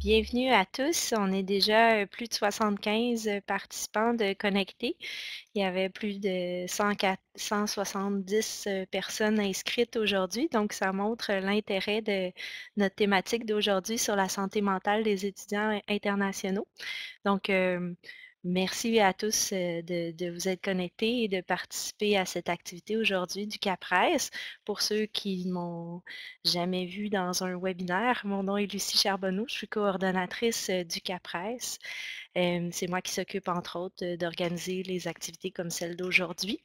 Bienvenue à tous. On est déjà plus de 75 participants de connectés. Il y avait plus de 170 personnes inscrites aujourd'hui, donc ça montre l'intérêt de notre thématique d'aujourd'hui sur la santé mentale des étudiants internationaux. Donc, merci à tous de vous être connectés et de participer à cette activité aujourd'hui du CAPRES. Pour ceux qui ne m'ont jamais vu dans un webinaire, mon nom est Lucie Charbonneau, je suis coordonnatrice du CAPRES. C'est moi qui s'occupe, entre autres, d'organiser les activités comme celle d'aujourd'hui.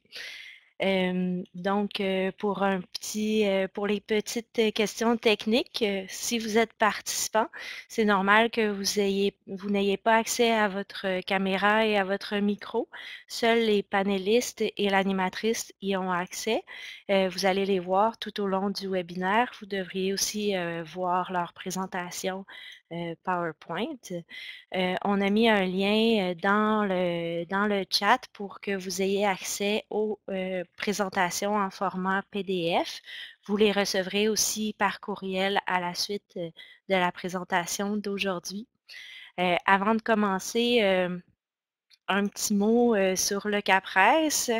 Donc, pour les petites questions techniques, si vous êtes participant, c'est normal que vous n'ayez pas accès à votre caméra et à votre micro. Seuls les panélistes et l'animatrice y ont accès. Vous allez les voir tout au long du webinaire. Vous devriez aussi voir leur présentation PowerPoint. On a mis un lien dans le chat pour que vous ayez accès aux présentations en format PDF. Vous les recevrez aussi par courriel à la suite de la présentation d'aujourd'hui. Avant de commencer, un petit mot sur le CAPRES.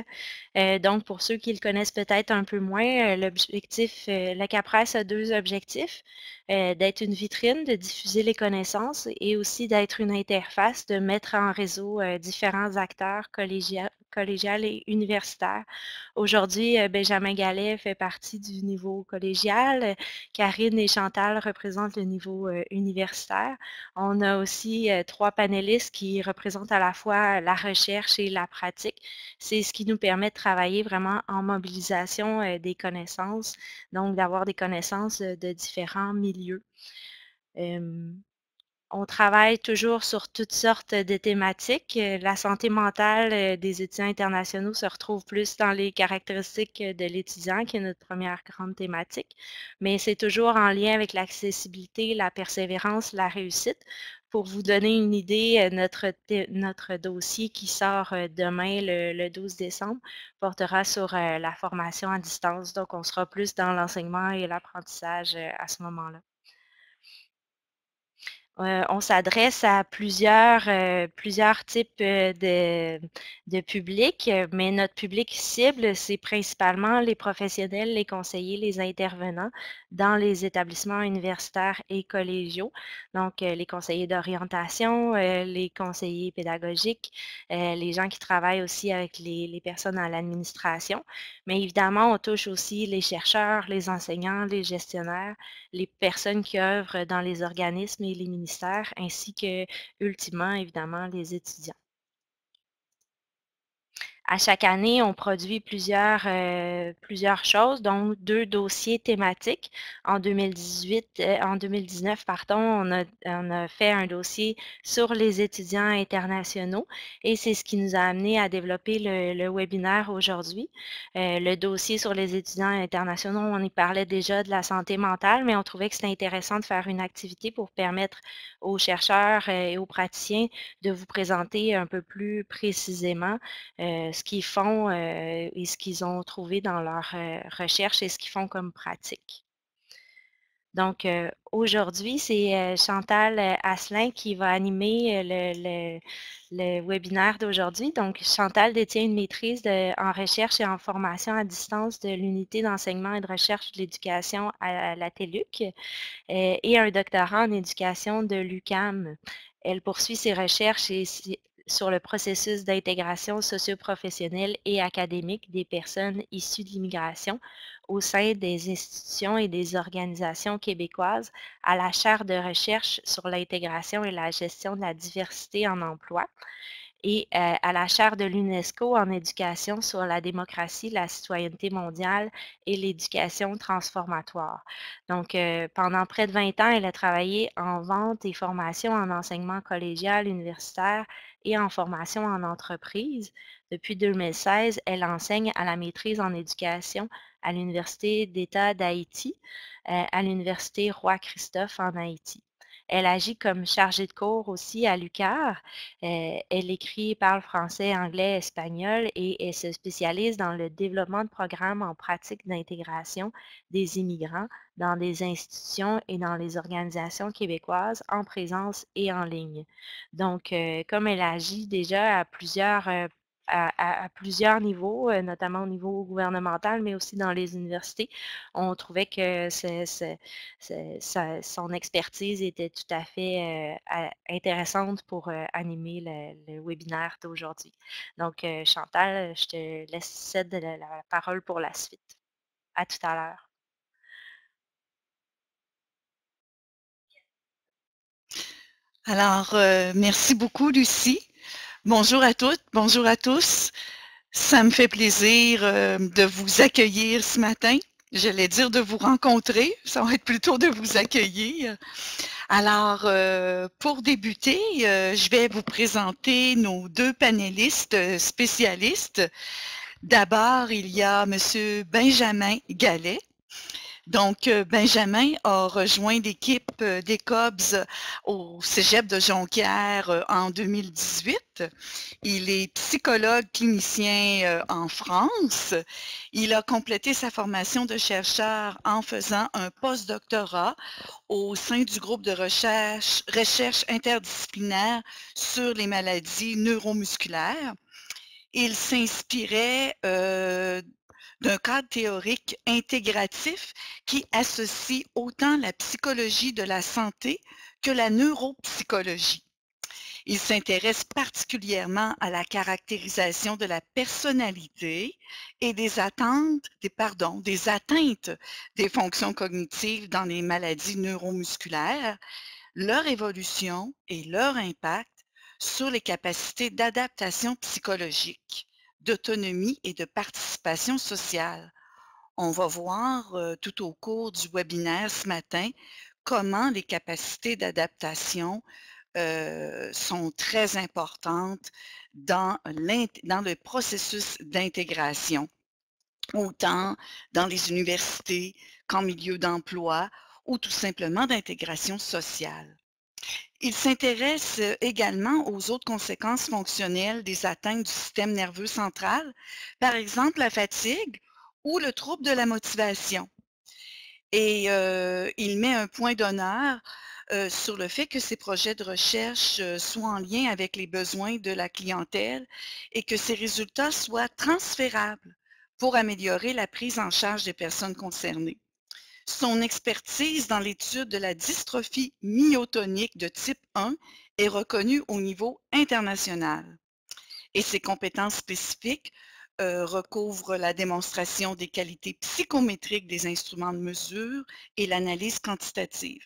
Donc, pour ceux qui le connaissent peut-être un peu moins, le CAPRES a deux objectifs, d'être une vitrine, de diffuser les connaissances et aussi d'être une interface, de mettre en réseau différents acteurs collégiales et universitaires. Aujourd'hui, Benjamin Gallet fait partie du niveau collégial, Karine et Chantal représentent le niveau universitaire. On a aussi 3 panélistes qui représentent à la fois la recherche et la pratique. C'est ce qui nous permet de travailler vraiment en mobilisation des connaissances, donc d'avoir des connaissances de différents milieux. On travaille toujours sur toutes sortes de thématiques. La santé mentale des étudiants internationaux se retrouve plus dans les caractéristiques de l'étudiant, qui est notre première grande thématique, mais c'est toujours en lien avec l'accessibilité, la persévérance, la réussite. Pour vous donner une idée, notre dossier qui sort demain, le 12 décembre, portera sur la formation à distance. Donc, on sera plus dans l'enseignement et l'apprentissage à ce moment-là. On s'adresse à plusieurs types de publics, mais notre public cible, c'est principalement les professionnels, les conseillers, les intervenants dans les établissements universitaires et collégiaux. Donc, les conseillers d'orientation, les conseillers pédagogiques, les gens qui travaillent aussi avec les personnes à l'administration. Mais évidemment, on touche aussi les chercheurs, les enseignants, les gestionnaires, les personnes qui œuvrent dans les organismes et les ministères, ainsi que, ultimement, évidemment, les étudiants. À chaque année, on produit plusieurs choses, donc 2 dossiers thématiques. En 2019, pardon, on a fait un dossier sur les étudiants internationaux et c'est ce qui nous a amené à développer le webinaire aujourd'hui. Le dossier sur les étudiants internationaux, on y parlait déjà de la santé mentale, mais on trouvait que c'était intéressant de faire une activité pour permettre aux chercheurs et aux praticiens de vous présenter un peu plus précisément ce qu'ils font et ce qu'ils ont trouvé dans leur recherche et ce qu'ils font comme pratique. Donc, aujourd'hui, c'est Chantal Asselin qui va animer le webinaire d'aujourd'hui. Donc, Chantal détient une maîtrise en recherche et en formation à distance de l'unité d'enseignement et de recherche de l'éducation à la TELUC et un doctorat en éducation de l'UQAM. Elle poursuit ses recherches sur le processus d'intégration socio-professionnelle et académique des personnes issues de l'immigration au sein des institutions et des organisations québécoises à la chaire de recherche sur l'intégration et la gestion de la diversité en emploi. et à la chaire de l'UNESCO en éducation sur la démocratie, la citoyenneté mondiale et l'éducation transformatoire. Donc, pendant près de 20 ans, elle a travaillé en vente et formation en enseignement collégial, universitaire et en formation en entreprise. Depuis 2016, elle enseigne à la maîtrise en éducation à l'Université d'État d'Haïti, à l'Université Roi-Christophe en Haïti. Elle agit comme chargée de cours aussi à l'UQAR. Elle écrit et parle français, anglais, espagnol et elle se spécialise dans le développement de programmes en pratique d'intégration des immigrants dans des institutions et dans les organisations québécoises en présence et en ligne. Donc, comme elle agit déjà à plusieurs niveaux, notamment au niveau gouvernemental, mais aussi dans les universités, on trouvait que son expertise était tout à fait intéressante pour animer le webinaire d'aujourd'hui. Donc, Chantal, je te laisse céder la parole pour la suite. À tout à l'heure. Alors, merci beaucoup, Lucie. Bonjour à toutes, bonjour à tous. Ça me fait plaisir de vous accueillir ce matin. J'allais dire de vous rencontrer, ça va être plutôt de vous accueillir. Alors, pour débuter, je vais vous présenter nos deux panélistes spécialistes. D'abord, il y a M. Benjamin Gallet. Donc, Benjamin a rejoint l'équipe des Cobs au Cégep de Jonquière en 2018. Il est psychologue clinicien en France. Il a complété sa formation de chercheur en faisant un postdoctorat au sein du groupe de recherche interdisciplinaire sur les maladies neuromusculaires. Il s'inspirait d'un cadre théorique intégratif qui associe autant la psychologie de la santé que la neuropsychologie. Il s'intéresse particulièrement à la caractérisation de la personnalité et des atteintes des fonctions cognitives dans les maladies neuromusculaires, leur évolution et leur impact sur les capacités d'adaptation psychologique, d'autonomie et de participation sociale. On va voir tout au cours du webinaire ce matin comment les capacités d'adaptation sont très importantes dans le processus d'intégration, autant dans les universités qu'en milieu d'emploi ou tout simplement d'intégration sociale. Il s'intéresse également aux autres conséquences fonctionnelles des atteintes du système nerveux central, par exemple la fatigue ou le trouble de la motivation. Et il met un point d'honneur sur le fait que ces projets de recherche soient en lien avec les besoins de la clientèle et que ces résultats soient transférables pour améliorer la prise en charge des personnes concernées. Son expertise dans l'étude de la dystrophie myotonique de type 1 est reconnue au niveau international. Et ses compétences spécifiques recouvrent la démonstration des qualités psychométriques des instruments de mesure et l'analyse quantitative.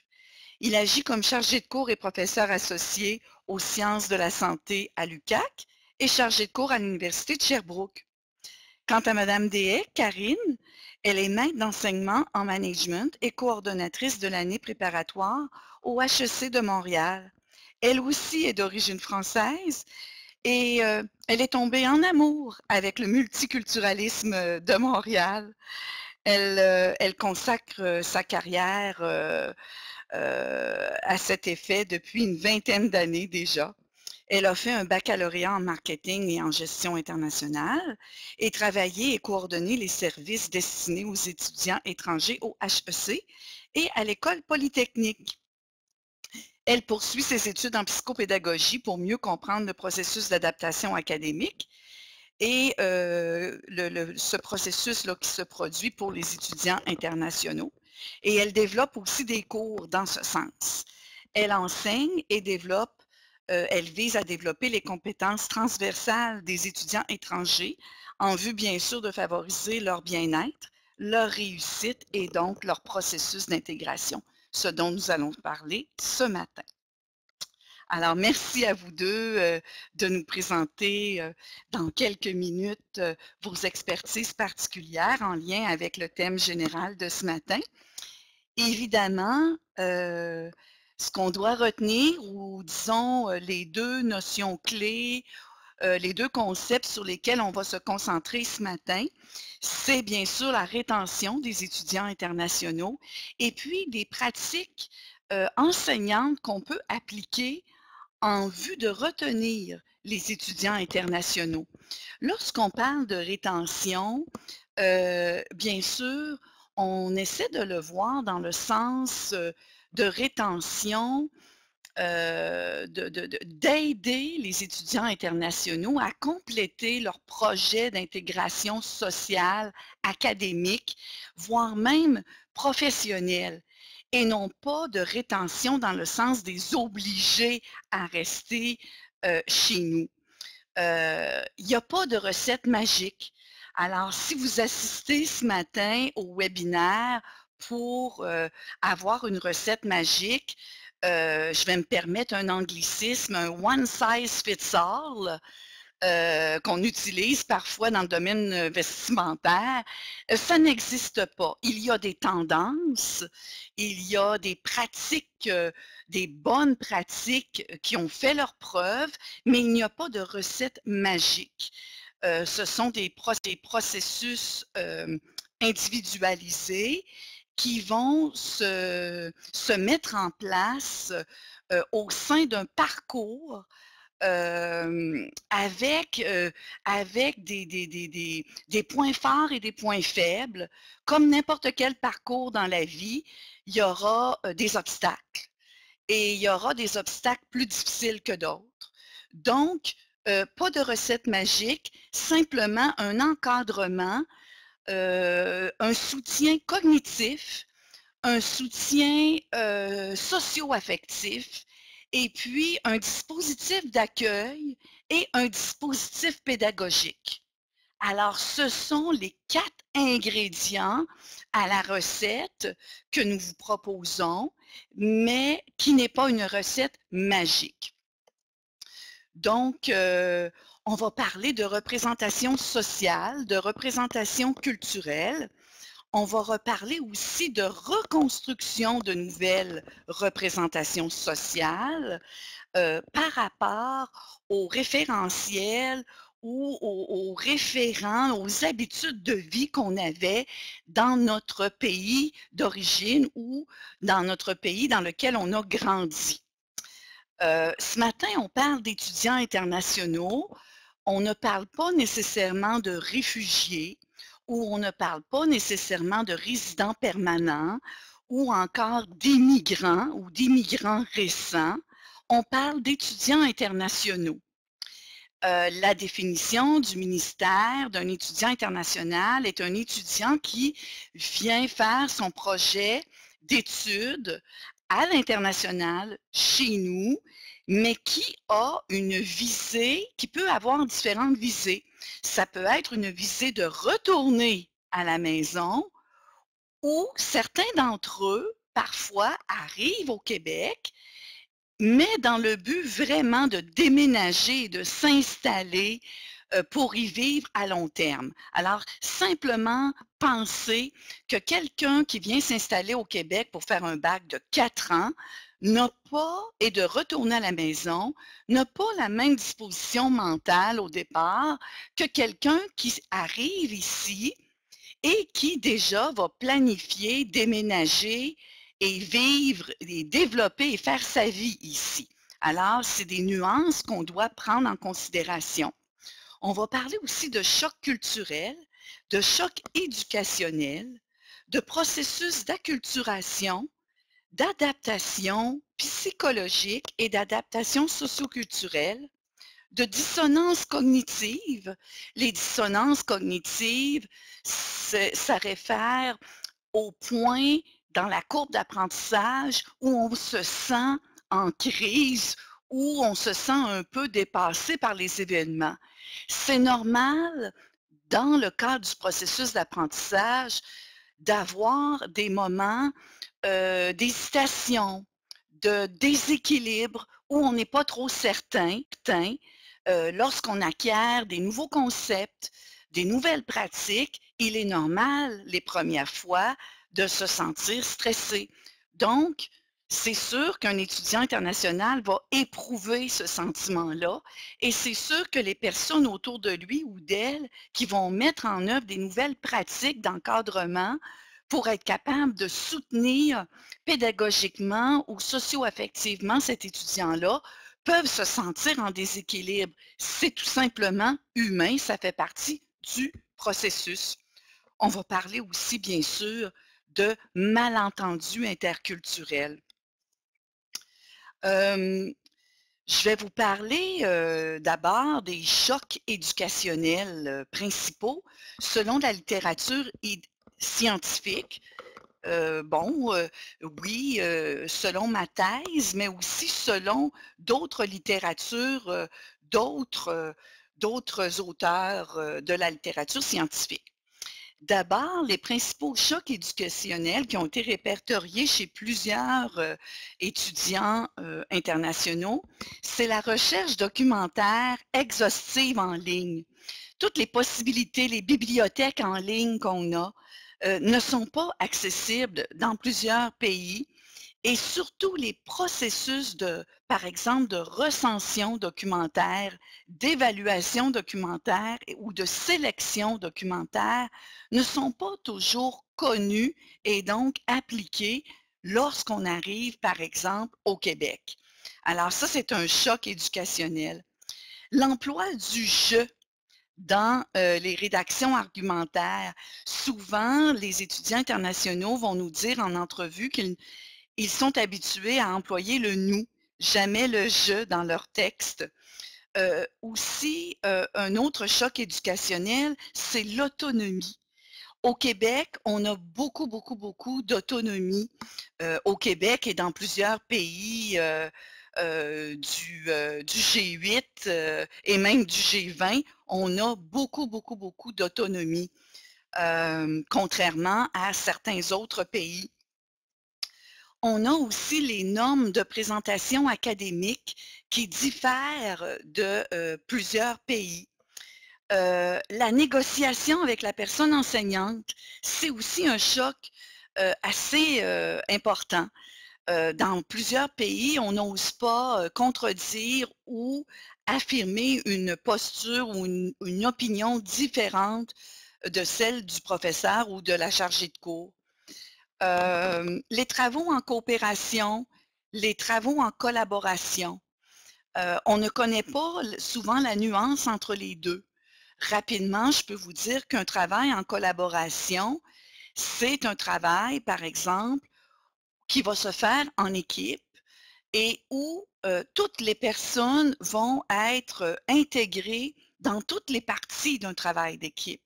Il agit comme chargé de cours et professeur associé aux sciences de la santé à l'UQAC et chargé de cours à l'Université de Sherbrooke. Quant à Mme Deshaies, Karine, elle est maître d'enseignement en management et coordonnatrice de l'année préparatoire au HEC de Montréal. Elle aussi est d'origine française et elle est tombée en amour avec le multiculturalisme de Montréal. Elle consacre sa carrière à cet effet depuis une vingtaine d'années déjà. Elle a fait un baccalauréat en marketing et en gestion internationale et travaillé et coordonné les services destinés aux étudiants étrangers au HEC et à l'École polytechnique. Elle poursuit ses études en psychopédagogie pour mieux comprendre le processus d'adaptation académique et ce processus-là qui se produit pour les étudiants internationaux. Et elle développe aussi des cours dans ce sens. Elle enseigne et elle vise à développer les compétences transversales des étudiants étrangers en vue, bien sûr, de favoriser leur bien-être, leur réussite et donc leur processus d'intégration, ce dont nous allons parler ce matin. Alors, merci à vous 2 de nous présenter, dans quelques minutes, vos expertises particulières en lien avec le thème général de ce matin. Évidemment, ce qu'on doit retenir ou disons, les 2 notions clés, les 2 concepts sur lesquels on va se concentrer ce matin, c'est bien sûr la rétention des étudiants internationaux et puis des pratiques, enseignantes qu'on peut appliquer en vue de retenir les étudiants internationaux. Lorsqu'on parle de rétention, bien sûr, on essaie de le voir dans le sens, de rétention, d'aider les étudiants internationaux à compléter leur projet d'intégration sociale, académique, voire même professionnelle et non pas de rétention dans le sens des obliger à rester, chez nous. Il n'y a pas de recette magique. Alors, si vous assistez ce matin au webinaire pour, avoir une recette magique, je vais me permettre un anglicisme, un one size fits all, qu'on utilise parfois dans le domaine, vestimentaire, ça n'existe pas. Il y a des tendances, il y a des pratiques, des bonnes pratiques, qui ont fait leurs preuves, mais il n'y a pas de recette magique. Ce sont des processus, individualisés qui vont se mettre en place, au sein d'un parcours avec des points forts et des points faibles. Comme n'importe quel parcours dans la vie, il y aura, des obstacles et il y aura des obstacles plus difficiles que d'autres. Donc, pas de recette magique, simplement un encadrement, un soutien cognitif, un soutien, socio-affectif et puis un dispositif d'accueil et un dispositif pédagogique. Alors, ce sont les 4 ingrédients à la recette que nous vous proposons, mais qui n'est pas une recette magique. Donc, on va parler de représentation sociale, de représentation culturelle. On va reparler aussi de reconstruction de nouvelles représentations sociales, par rapport aux référentiels ou aux référents, aux habitudes de vie qu'on avait dans notre pays d'origine ou dans notre pays dans lequel on a grandi. Ce matin, on parle d'étudiants internationaux. On ne parle pas nécessairement de réfugiés ou on ne parle pas nécessairement de résidents permanents ou encore d'immigrants ou d'immigrants récents. On parle d'étudiants internationaux. La définition du ministère d'un étudiant international est un étudiant qui vient faire son projet d'études à l'international, chez nous, mais qui a une visée, qui peut avoir différentes visées. Ça peut être une visée de retourner à la maison ou certains d'entre eux, parfois, arrivent au Québec, mais dans le but vraiment de déménager et de s'installer, pour y vivre à long terme. Alors, simplement penser que quelqu'un qui vient s'installer au Québec pour faire un bac de 4 ans n'a pas et de retourner à la maison, n'a pas la même disposition mentale au départ que quelqu'un qui arrive ici et qui déjà va planifier, déménager et vivre et développer et faire sa vie ici. Alors, c'est des nuances qu'on doit prendre en considération. On va parler aussi de choc culturel, de choc éducationnel, de processus d'acculturation, d'adaptation psychologique et d'adaptation socioculturelle, de dissonance cognitive. Les dissonances cognitives, ça réfère au point dans la courbe d'apprentissage où on se sent en crise, où on se sent un peu dépassé par les événements. C'est normal, dans le cadre du processus d'apprentissage, d'avoir des moments, d'hésitation, de déséquilibre où on n'est pas trop certain, lorsqu'on acquiert des nouveaux concepts, des nouvelles pratiques, il est normal, les premières fois, de se sentir stressé. Donc, c'est sûr qu'un étudiant international va éprouver ce sentiment-là et c'est sûr que les personnes autour de lui ou d'elle qui vont mettre en œuvre des nouvelles pratiques d'encadrement pour être capables de soutenir pédagogiquement ou socio-affectivement cet étudiant-là, peuvent se sentir en déséquilibre. C'est tout simplement humain, ça fait partie du processus. On va parler aussi, bien sûr, de malentendus interculturels. Hem, je vais vous parler, d'abord des chocs éducationnels, principaux selon la littérature scientifique. Bon, oui, selon ma thèse, mais aussi selon d'autres littératures, d'autres auteurs, de la littérature scientifique. D'abord, les principaux chocs éducationnels qui ont été répertoriés chez plusieurs, étudiants, internationaux, c'est la recherche documentaire exhaustive en ligne. Toutes les possibilités, les bibliothèques en ligne qu'on a, ne sont pas accessibles dans plusieurs pays et surtout les processus de, par exemple, de recension documentaire, d'évaluation documentaire ou de sélection documentaire ne sont pas toujours connus et donc appliqués lorsqu'on arrive, par exemple, au Québec. Alors ça, c'est un choc éducationnel. L'emploi du «je» dans, les rédactions argumentaires. Souvent, les étudiants internationaux vont nous dire en entrevue qu'ils sont habitués à employer le «nous», jamais le «je» dans leur texte. Aussi, un autre choc éducationnel, c'est l'autonomie. Au Québec, on a beaucoup d'autonomie, au Québec et dans plusieurs pays, du G8, et même du G20, on a beaucoup d'autonomie, contrairement à certains autres pays. On a aussi les normes de présentation académique qui diffèrent de, plusieurs pays. La négociation avec la personne enseignante, c'est aussi un choc, assez, important. Dans plusieurs pays, on n'ose pas, contredire ou affirmer une posture ou une opinion différente de celle du professeur ou de la chargée de cours. Les travaux en coopération, les travaux en collaboration, on ne connaît pas souvent la nuance entre les 2. Rapidement, je peux vous dire qu'un travail en collaboration, c'est un travail, par exemple, qui va se faire en équipe et où, toutes les personnes vont être, intégrées dans toutes les parties d'un travail d'équipe.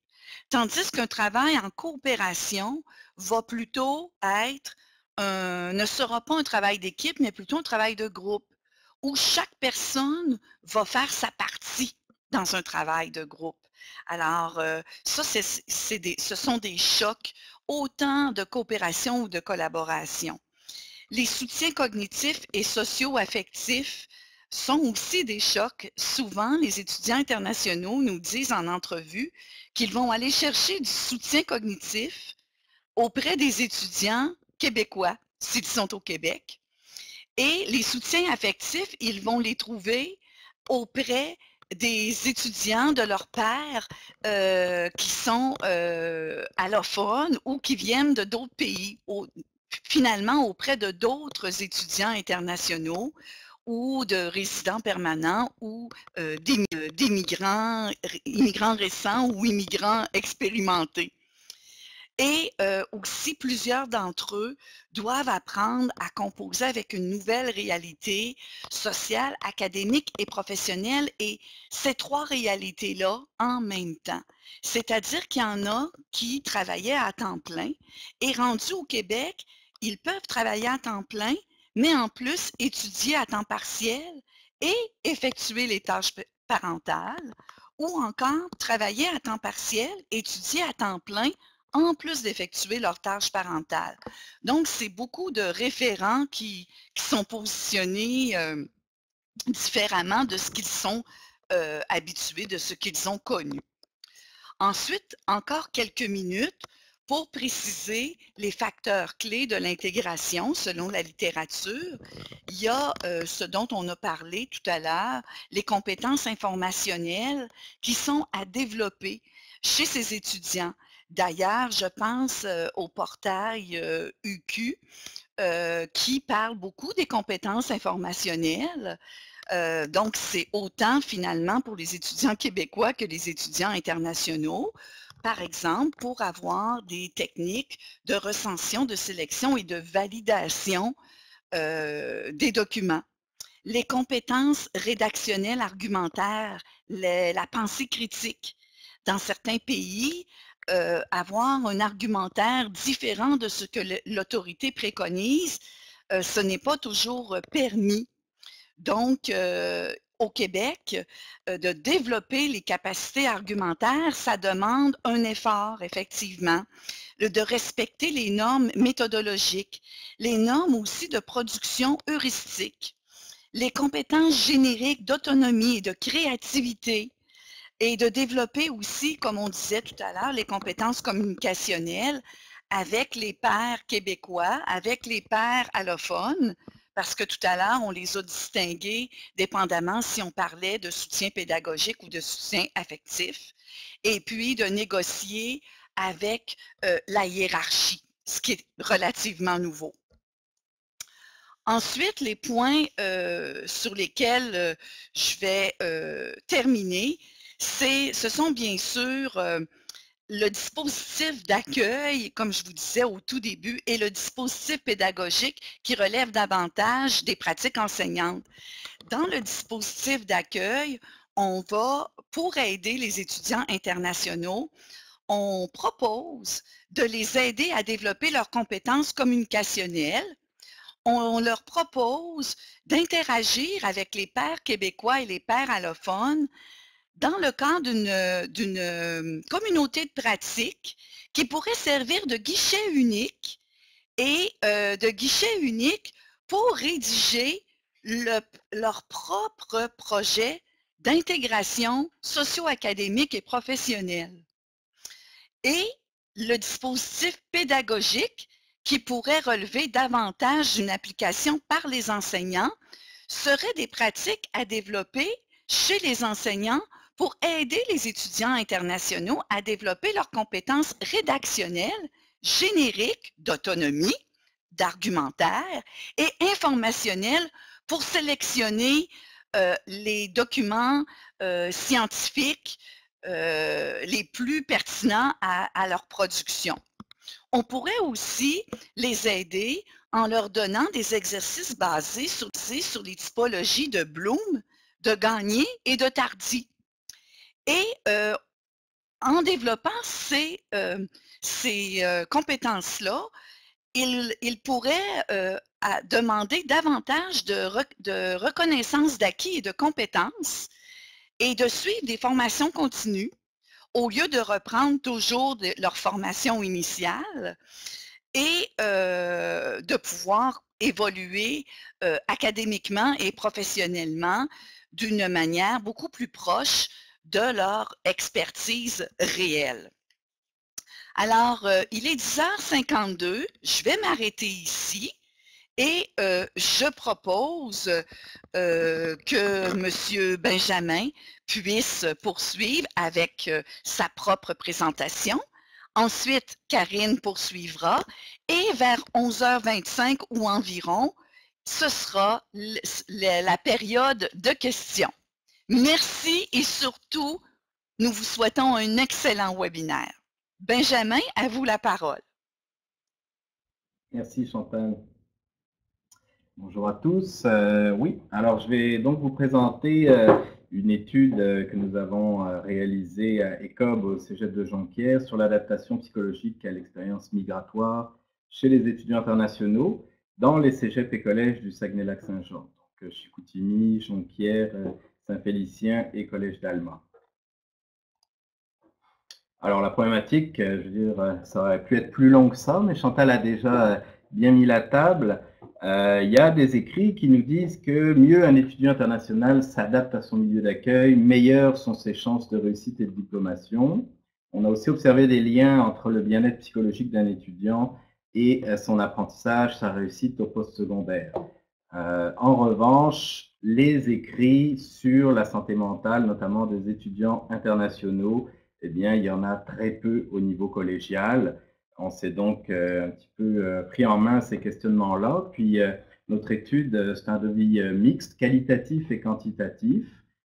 Tandis qu'un travail en coopération va plutôt être ne sera pas un travail d'équipe, mais plutôt un travail de groupe, où chaque personne va faire sa partie dans un travail de groupe. Alors, ça, ce sont des chocs autant de coopération ou de collaboration. Les soutiens cognitifs et socio-affectifs sont aussi des chocs. Souvent, les étudiants internationaux nous disent en entrevue qu'ils vont aller chercher du soutien cognitif auprès des étudiants québécois, s'ils sont au Québec. Et les soutiens affectifs, ils vont les trouver auprès des étudiants de leurs pairs, qui sont, allophones ou qui viennent de d'autres pays, finalement auprès de d'autres étudiants internationaux ou de résidents permanents ou, d'immigrants, immigrants récents ou immigrants expérimentés. Et aussi, plusieurs d'entre eux doivent apprendre à composer avec une nouvelle réalité sociale, académique et professionnelle et ces 3 réalités-là en même temps. C'est-à-dire qu'il y en a qui travaillaient à temps plein et rendus au Québec, ils peuvent travailler à temps plein, mais en plus étudier à temps partiel et effectuer les tâches parentales ou encore travailler à temps partiel, étudier à temps plein en plus d'effectuer leurs tâches parentales. Donc, c'est beaucoup de référents qui sont positionnés, différemment de ce qu'ils sont habitués, de ce qu'ils ont connu. Ensuite, encore quelques minutes pour préciser les facteurs clés de l'intégration selon la littérature. Il y a ce dont on a parlé tout à l'heure, les compétences informationnelles qui sont à développer chez ces étudiants. D'ailleurs, je pense au portail UQ qui parle beaucoup des compétences informationnelles. Donc, c'est autant finalement pour les étudiants québécois que les étudiants internationaux. Par exemple, pour avoir des techniques de recension, de sélection et de validation des documents. Les compétences rédactionnelles argumentaires, la pensée critique. Dans certains pays, avoir un argumentaire différent de ce que l'autorité préconise, ce n'est pas toujours permis. Donc, au Québec, de développer les capacités argumentaires, ça demande un effort, effectivement, de respecter les normes méthodologiques, les normes aussi de production heuristique, les compétences génériques d'autonomie et de créativité, et de développer aussi, comme on disait tout à l'heure, les compétences communicationnelles avec les pairs québécois, avec les pairs allophones, parce que tout à l'heure, on les a distingués dépendamment si on parlait de soutien pédagogique ou de soutien affectif, et puis de négocier avec la hiérarchie, ce qui est relativement nouveau. Ensuite, les points sur lesquels je vais terminer, ce sont bien sûr le dispositif d'accueil, comme je vous disais au tout début, et le dispositif pédagogique qui relève davantage des pratiques enseignantes. Dans le dispositif d'accueil, on va, pour aider les étudiants internationaux, on propose de les aider à développer leurs compétences communicationnelles. On leur propose d'interagir avec les pairs québécois et les pairs allophones dans le cadre d'une communauté de pratique qui pourrait servir de guichet unique et de guichet unique pour rédiger leur propre projet d'intégration socio-académique et professionnelle. Et le dispositif pédagogique qui pourrait relever davantage d'une application par les enseignants seraient des pratiques à développer chez les enseignants pour aider les étudiants internationaux à développer leurs compétences rédactionnelles, génériques, d'autonomie, d'argumentaire et informationnelles pour sélectionner les documents scientifiques les plus pertinents à leur production. On pourrait aussi les aider en leur donnant des exercices basés sur les typologies de Bloom, de Gagné et de Tardy. Et en développant ces compétences-là, il pourrait demander davantage de reconnaissance d'acquis et de compétences et de suivre des formations continues au lieu de reprendre toujours leur formation initiale et de pouvoir évoluer académiquement et professionnellement d'une manière beaucoup plus proche de leur expertise réelle. Alors, il est 10h52, je vais m'arrêter ici et je propose que M. Benjamin puisse poursuivre avec sa propre présentation. Ensuite, Karine poursuivra et vers 11h25 ou environ, ce sera la période de questions. Merci et surtout, nous vous souhaitons un excellent webinaire. Benjamin, à vous la parole. Merci Chantal. Bonjour à tous. Oui, alors je vais donc vous présenter une étude que nous avons réalisée à ECOB au Cégep de Jonquière sur l'adaptation psychologique à l'expérience migratoire chez les étudiants internationaux dans les cégeps et collèges du Saguenay-Lac-Saint-Jean, donc Chicoutimi, Jonquière, Saint-Félicien et Collège d'Alma. Alors la problématique, je veux dire, ça aurait pu être plus long que ça, mais Chantal a déjà bien mis la table. Il y a des écrits qui nous disent que mieux un étudiant international s'adapte à son milieu d'accueil, meilleures sont ses chances de réussite et de diplomation. On a aussi observé des liens entre le bien-être psychologique d'un étudiant et son apprentissage, sa réussite au postsecondaire. En revanche, les écrits sur la santé mentale, notamment des étudiants internationaux, eh bien, il y en a très peu au niveau collégial. On s'est donc un petit peu pris en main ces questionnements-là. Puis, notre étude, c'est un devis mixte, qualitatif et quantitatif,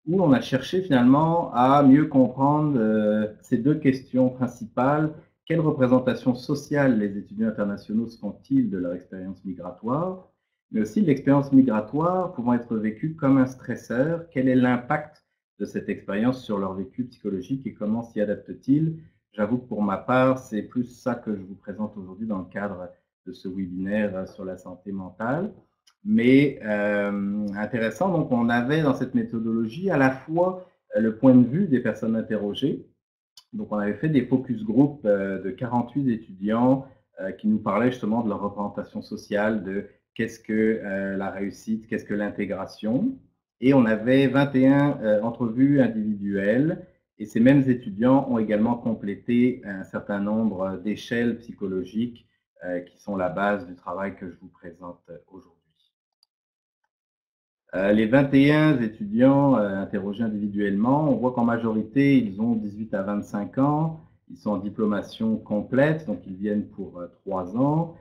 où on a cherché finalement à mieux comprendre ces deux questions principales. Quelle représentation sociale les étudiants internationaux se font-ils de leur expérience migratoire, mais aussi l'expérience migratoire pouvant être vécue comme un stresseur. Quel est l'impact de cette expérience sur leur vécu psychologique et comment s'y adaptent-ils? J'avoue que pour ma part, c'est plus ça que je vous présente aujourd'hui dans le cadre de ce webinaire sur la santé mentale. Mais intéressant, donc on avait dans cette méthodologie à la fois le point de vue des personnes interrogées. Donc on avait fait des focus group de 48 étudiants qui nous parlaient justement de leur représentation sociale, de qu'est-ce que la réussite, qu'est-ce que l'intégration. Et on avait 21 entrevues individuelles. Et ces mêmes étudiants ont également complété un certain nombre d'échelles psychologiques qui sont la base du travail que je vous présente aujourd'hui. Les 21 étudiants interrogés individuellement, on voit qu'en majorité, ils ont 18 à 25 ans, ils sont en diplomation complète, donc ils viennent pour 3 ans.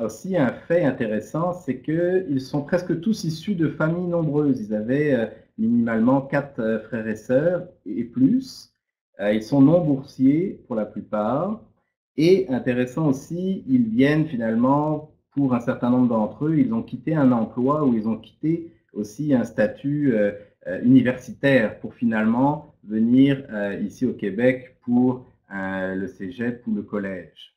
Aussi, un fait intéressant, c'est qu'ils sont presque tous issus de familles nombreuses. Ils avaient minimalement 4 frères et sœurs et plus. Ils sont non boursiers pour la plupart. Et intéressant aussi, ils viennent finalement, pour un certain nombre d'entre eux, ils ont quitté un emploi ou ils ont quitté aussi un statut universitaire pour finalement venir ici au Québec pour le cégep ou le collège.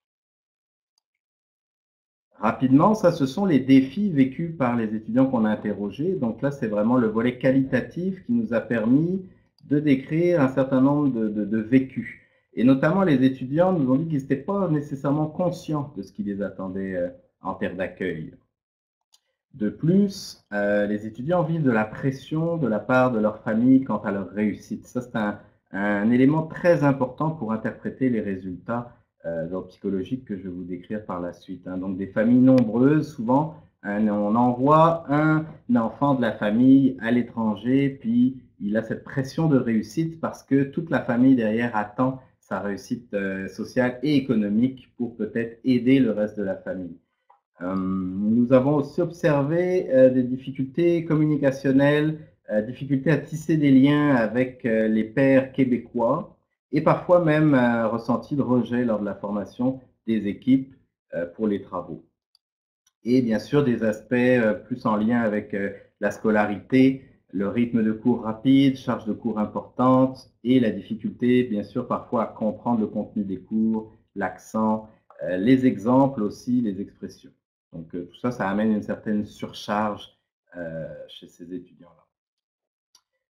Rapidement, ça, ce sont les défis vécus par les étudiants qu'on a interrogés. Donc là, c'est vraiment le volet qualitatif qui nous a permis de décrire un certain nombre de vécus. Et notamment, les étudiants nous ont dit qu'ils n'étaient pas nécessairement conscients de ce qui les attendait en terre d'accueil. De plus, les étudiants vivent de la pression de la part de leur famille quant à leur réussite. Ça, c'est un élément très important pour interpréter les résultats psychologiques que je vais vous décrire par la suite. Donc, des familles nombreuses, souvent, on envoie un enfant de la famille à l'étranger, puis il a cette pression de réussite parce que toute la famille derrière attend sa réussite sociale et économique pour peut-être aider le reste de la famille. Nous avons aussi observé des difficultés communicationnelles, difficultés à tisser des liens avec les pairs québécois et parfois même un ressenti de rejet lors de la formation des équipes pour les travaux. Et bien sûr, des aspects plus en lien avec la scolarité, le rythme de cours rapide, charge de cours importante et la difficulté, bien sûr, parfois à comprendre le contenu des cours, l'accent, les exemples aussi, les expressions. Donc, tout ça, ça amène une certaine surcharge chez ces étudiants-là.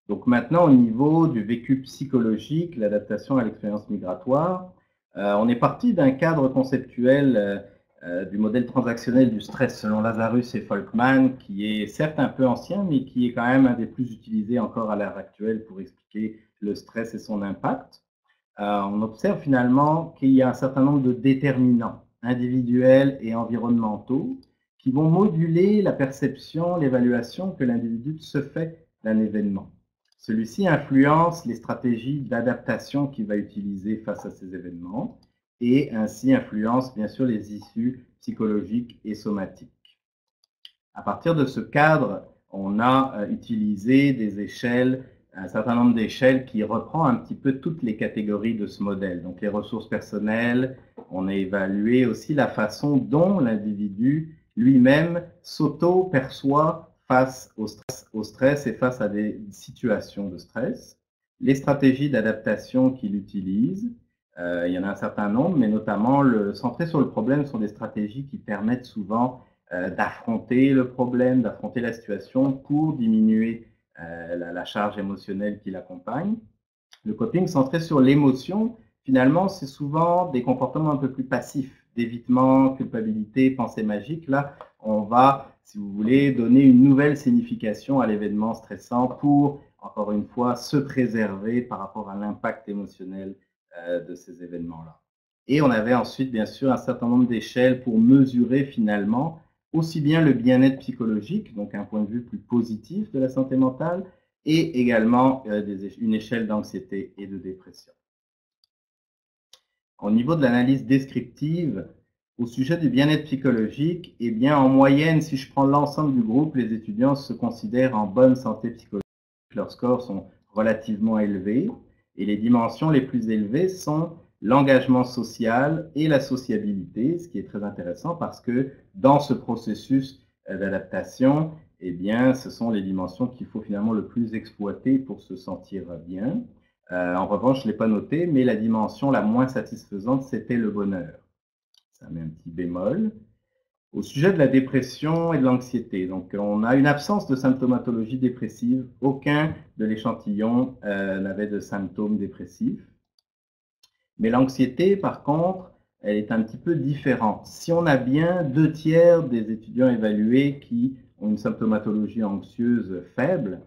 Donc, maintenant, au niveau du vécu psychologique, l'adaptation à l'expérience migratoire, on est parti d'un cadre conceptuel du modèle transactionnel du stress selon Lazarus et Folkman, qui est certes un peu ancien, mais qui est quand même un des plus utilisés encore à l'heure actuelle pour expliquer le stress et son impact. On observe finalement qu'il y a un certain nombre de déterminants individuels et environnementaux qui vont moduler la perception, l'évaluation que l'individu se fait d'un événement. Celui-ci influence les stratégies d'adaptation qu'il va utiliser face à ces événements et ainsi influence bien sûr les issues psychologiques et somatiques. À partir de ce cadre, on a utilisé des échelles, un certain nombre d'échelles qui reprend un petit peu toutes les catégories de ce modèle. Donc les ressources personnelles, on a évalué aussi la façon dont l'individu lui-même s'auto-perçoit face au stress et face à des situations de stress. Les stratégies d'adaptation qu'il utilise, il y en a un certain nombre, mais notamment centré sur le problème sont des stratégies qui permettent souvent d'affronter le problème, d'affronter la situation pour diminuer la charge émotionnelle qui l'accompagne. Le coping centré sur l'émotion, finalement, c'est souvent des comportements un peu plus passifs, d'évitement, culpabilité, pensée magique. Là, on va, si vous voulez, donner une nouvelle signification à l'événement stressant pour, encore une fois, se préserver par rapport à l'impact émotionnel de ces événements-là. Et on avait ensuite, bien sûr, un certain nombre d'échelles pour mesurer finalement aussi bien le bien-être psychologique, donc un point de vue plus positif de la santé mentale, et également une échelle d'anxiété et de dépression. Au niveau de l'analyse descriptive, au sujet du bien-être psychologique, eh bien, en moyenne, si je prends l'ensemble du groupe, les étudiants se considèrent en bonne santé psychologique. Leurs scores sont relativement élevés et les dimensions les plus élevées sont l'engagement social et la sociabilité, ce qui est très intéressant parce que dans ce processus d'adaptation, eh bien, ce sont les dimensions qu'il faut finalement le plus exploiter pour se sentir bien. En revanche, je ne l'ai pas noté, mais la dimension la moins satisfaisante, c'était le bonheur. Ça met un petit bémol. Au sujet de la dépression et de l'anxiété, donc on a une absence de symptomatologie dépressive. Aucun de l'échantillon n'avait de symptômes dépressifs. Mais l'anxiété, par contre, elle est un petit peu différente. Si on a bien 2/3 des étudiants évalués qui ont une symptomatologie anxieuse faible,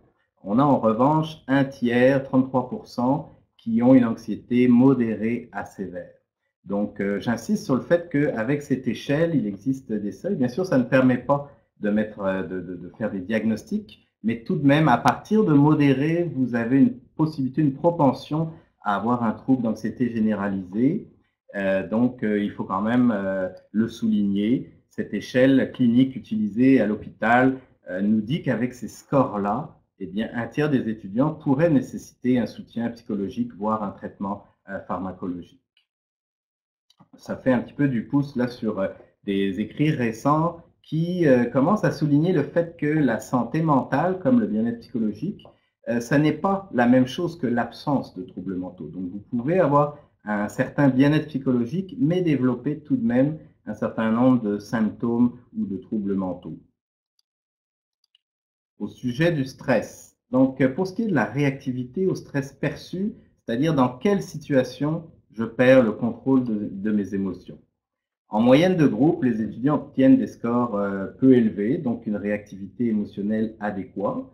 on a en revanche 1/3, 33%, qui ont une anxiété modérée à sévère. Donc, j'insiste sur le fait qu'avec cette échelle, il existe des seuils. Bien sûr, ça ne permet pas de faire des diagnostics, mais tout de même, à partir de modéré, vous avez une possibilité, une propension à avoir un trouble d'anxiété généralisée. Donc, il faut quand même le souligner. Cette échelle clinique utilisée à l'hôpital nous dit qu'avec ces scores-là, eh bien, 1/3 des étudiants pourraient nécessiter un soutien psychologique, voire un traitement pharmacologique. Ça fait un petit peu du pouce là sur des écrits récents qui commencent à souligner le fait que la santé mentale, comme le bien-être psychologique, ça n'est pas la même chose que l'absence de troubles mentaux. Donc, vous pouvez avoir un certain bien-être psychologique, mais développer tout de même un certain nombre de symptômes ou de troubles mentaux. Au sujet du stress. Donc, pour ce qui est de la réactivité au stress perçu, c'est-à-dire dans quelle situation je perds le contrôle de mes émotions. En moyenne de groupe, les étudiants obtiennent des scores peu élevés, donc une réactivité émotionnelle adéquate.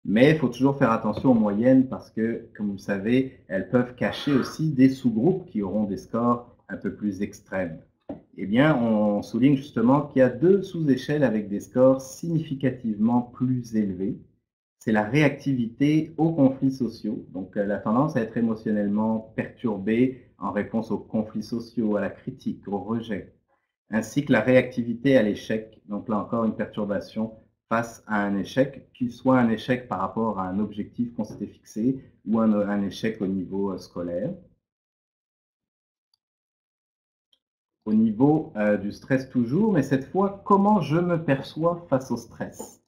Mais il faut toujours faire attention aux moyennes parce que, comme vous le savez, elles peuvent cacher aussi des sous-groupes qui auront des scores un peu plus extrêmes. Eh bien, on souligne justement qu'il y a 2 sous-échelles avec des scores significativement plus élevés. C'est la réactivité aux conflits sociaux, donc la tendance à être émotionnellement perturbé en réponse aux conflits sociaux, à la critique, au rejet, ainsi que la réactivité à l'échec, donc là encore une perturbation face à un échec, qu'il soit un échec par rapport à un objectif qu'on s'était fixé ou un échec au niveau scolaire. Au niveau du stress toujours, mais cette fois, comment je me perçois face au stress?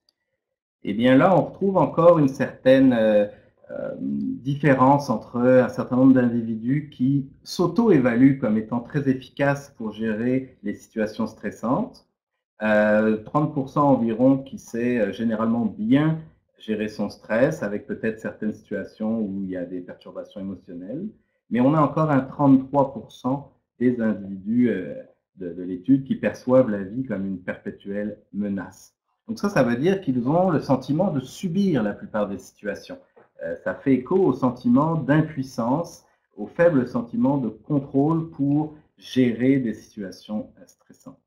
Eh bien là, on retrouve encore une certaine différence entre un certain nombre d'individus qui s'auto-évaluent comme étant très efficaces pour gérer les situations stressantes, 30% environ qui sait généralement bien gérer son stress, avec peut-être certaines situations où il y a des perturbations émotionnelles, mais on a encore un 33% des individus de l'étude qui perçoivent la vie comme une perpétuelle menace. Donc ça veut dire qu'ils ont le sentiment de subir la plupart des situations. Ça fait écho au sentiment d'impuissance, au faible sentiment de contrôle pour gérer des situations stressantes.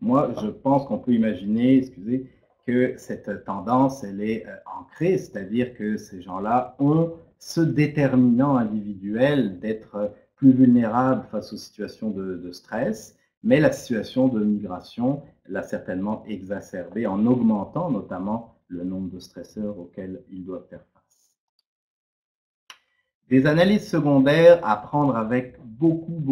Moi, je pense qu'on peut imaginer, excusez, que cette tendance, elle est ancrée, c'est-à-dire que ces gens-là ont ce déterminant individuel d'être plus vulnérables face aux situations de stress, mais la situation de migration l'a certainement exacerbé en augmentant notamment le nombre de stresseurs auxquels ils doivent faire face. Des analyses secondaires à prendre avec beaucoup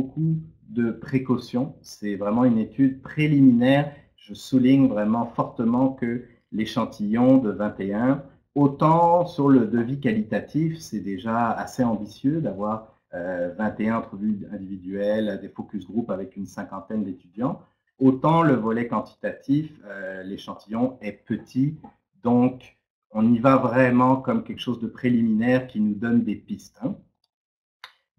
de précautions. C'est vraiment une étude préliminaire. Je souligne vraiment fortement que l'échantillon de 21, autant sur le devis qualitatif, c'est déjà assez ambitieux d'avoir 21 entrevues individuelles, des focus group avec une 50aine d'étudiants. Autant le volet quantitatif, l'échantillon est petit, donc on y va vraiment comme quelque chose de préliminaire qui nous donne des pistes.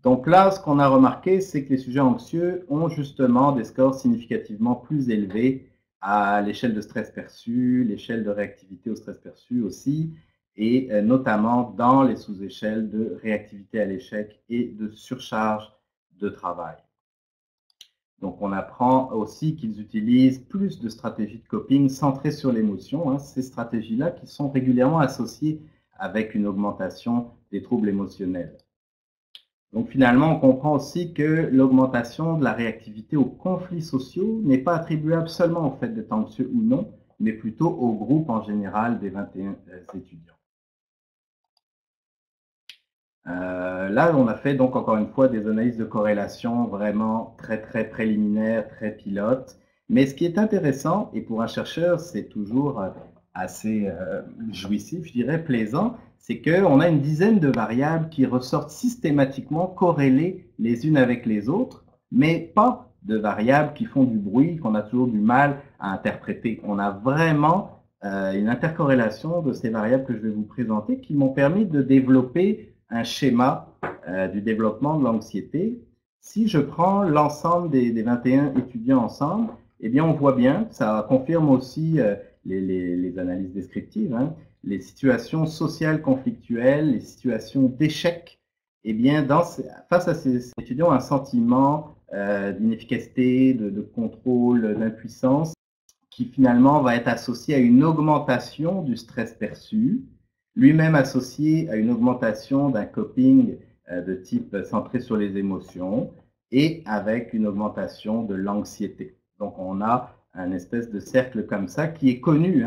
Donc là, ce qu'on a remarqué, c'est que les sujets anxieux ont justement des scores significativement plus élevés à l'échelle de stress perçu, l'échelle de réactivité au stress perçu aussi, et notamment dans les sous-échelles de réactivité à l'échec et de surcharge de travail. Donc on apprend aussi qu'ils utilisent plus de stratégies de coping centrées sur l'émotion, ces stratégies-là qui sont régulièrement associées avec une augmentation des troubles émotionnels. Donc finalement, on comprend aussi que l'augmentation de la réactivité aux conflits sociaux n'est pas attribuable seulement au fait d'être anxieux ou non, mais plutôt au groupe en général des 21 étudiants. Là, on a fait donc encore une fois des analyses de corrélation vraiment très préliminaires, très pilotes. Mais ce qui est intéressant, et pour un chercheur, c'est toujours assez jouissif, je dirais, plaisant, c'est qu'on a une dizaine de variables qui ressortent systématiquement corrélées les unes avec les autres, mais pas de variables qui font du bruit, qu'on a toujours du mal à interpréter. On a vraiment une intercorrélation de ces variables que je vais vous présenter qui m'ont permis de développer un schéma du développement de l'anxiété. Si je prends l'ensemble des 21 étudiants ensemble, eh bien, on voit bien, ça confirme aussi les analyses descriptives, les situations sociales conflictuelles, les situations d'échec. Eh bien, face à ces étudiants, un sentiment d'inefficacité, de contrôle, d'impuissance, qui finalement va être associé à une augmentation du stress perçu, lui-même associé à une augmentation d'un coping de type centré sur les émotions et avec une augmentation de l'anxiété. Donc on a un espèce de cercle comme ça qui est connu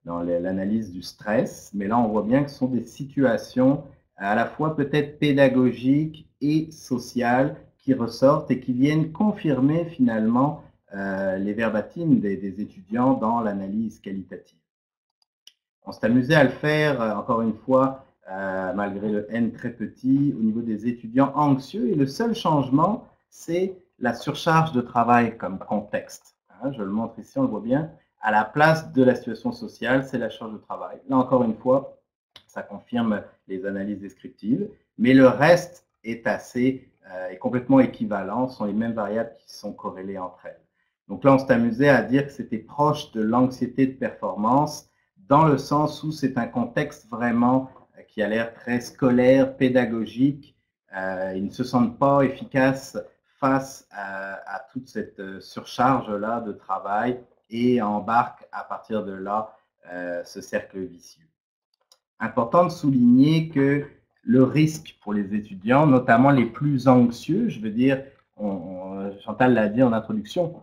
dans l'analyse du stress, mais là on voit bien que ce sont des situations à la fois peut-être pédagogiques et sociales qui ressortent et qui viennent confirmer finalement les verbatims des étudiants dans l'analyse qualitative. On s'est amusé à le faire, encore une fois, malgré le N très petit, au niveau des étudiants anxieux. Et le seul changement, c'est la surcharge de travail comme contexte. Je le montre ici, on le voit bien. À la place de la situation sociale, c'est la charge de travail. Là, encore une fois, ça confirme les analyses descriptives. Mais le reste est est complètement équivalent. Ce sont les mêmes variables qui sont corrélées entre elles. Donc là, on s'est amusé à dire que c'était proche de l'anxiété de performance, dans le sens où c'est un contexte vraiment qui a l'air très scolaire, pédagogique. Ils ne se sentent pas efficaces face à toute cette surcharge-là de travail et embarquent à partir de là ce cercle vicieux. Important de souligner que le risque pour les étudiants, notamment les plus anxieux, je veux dire, Chantal l'a dit en introduction,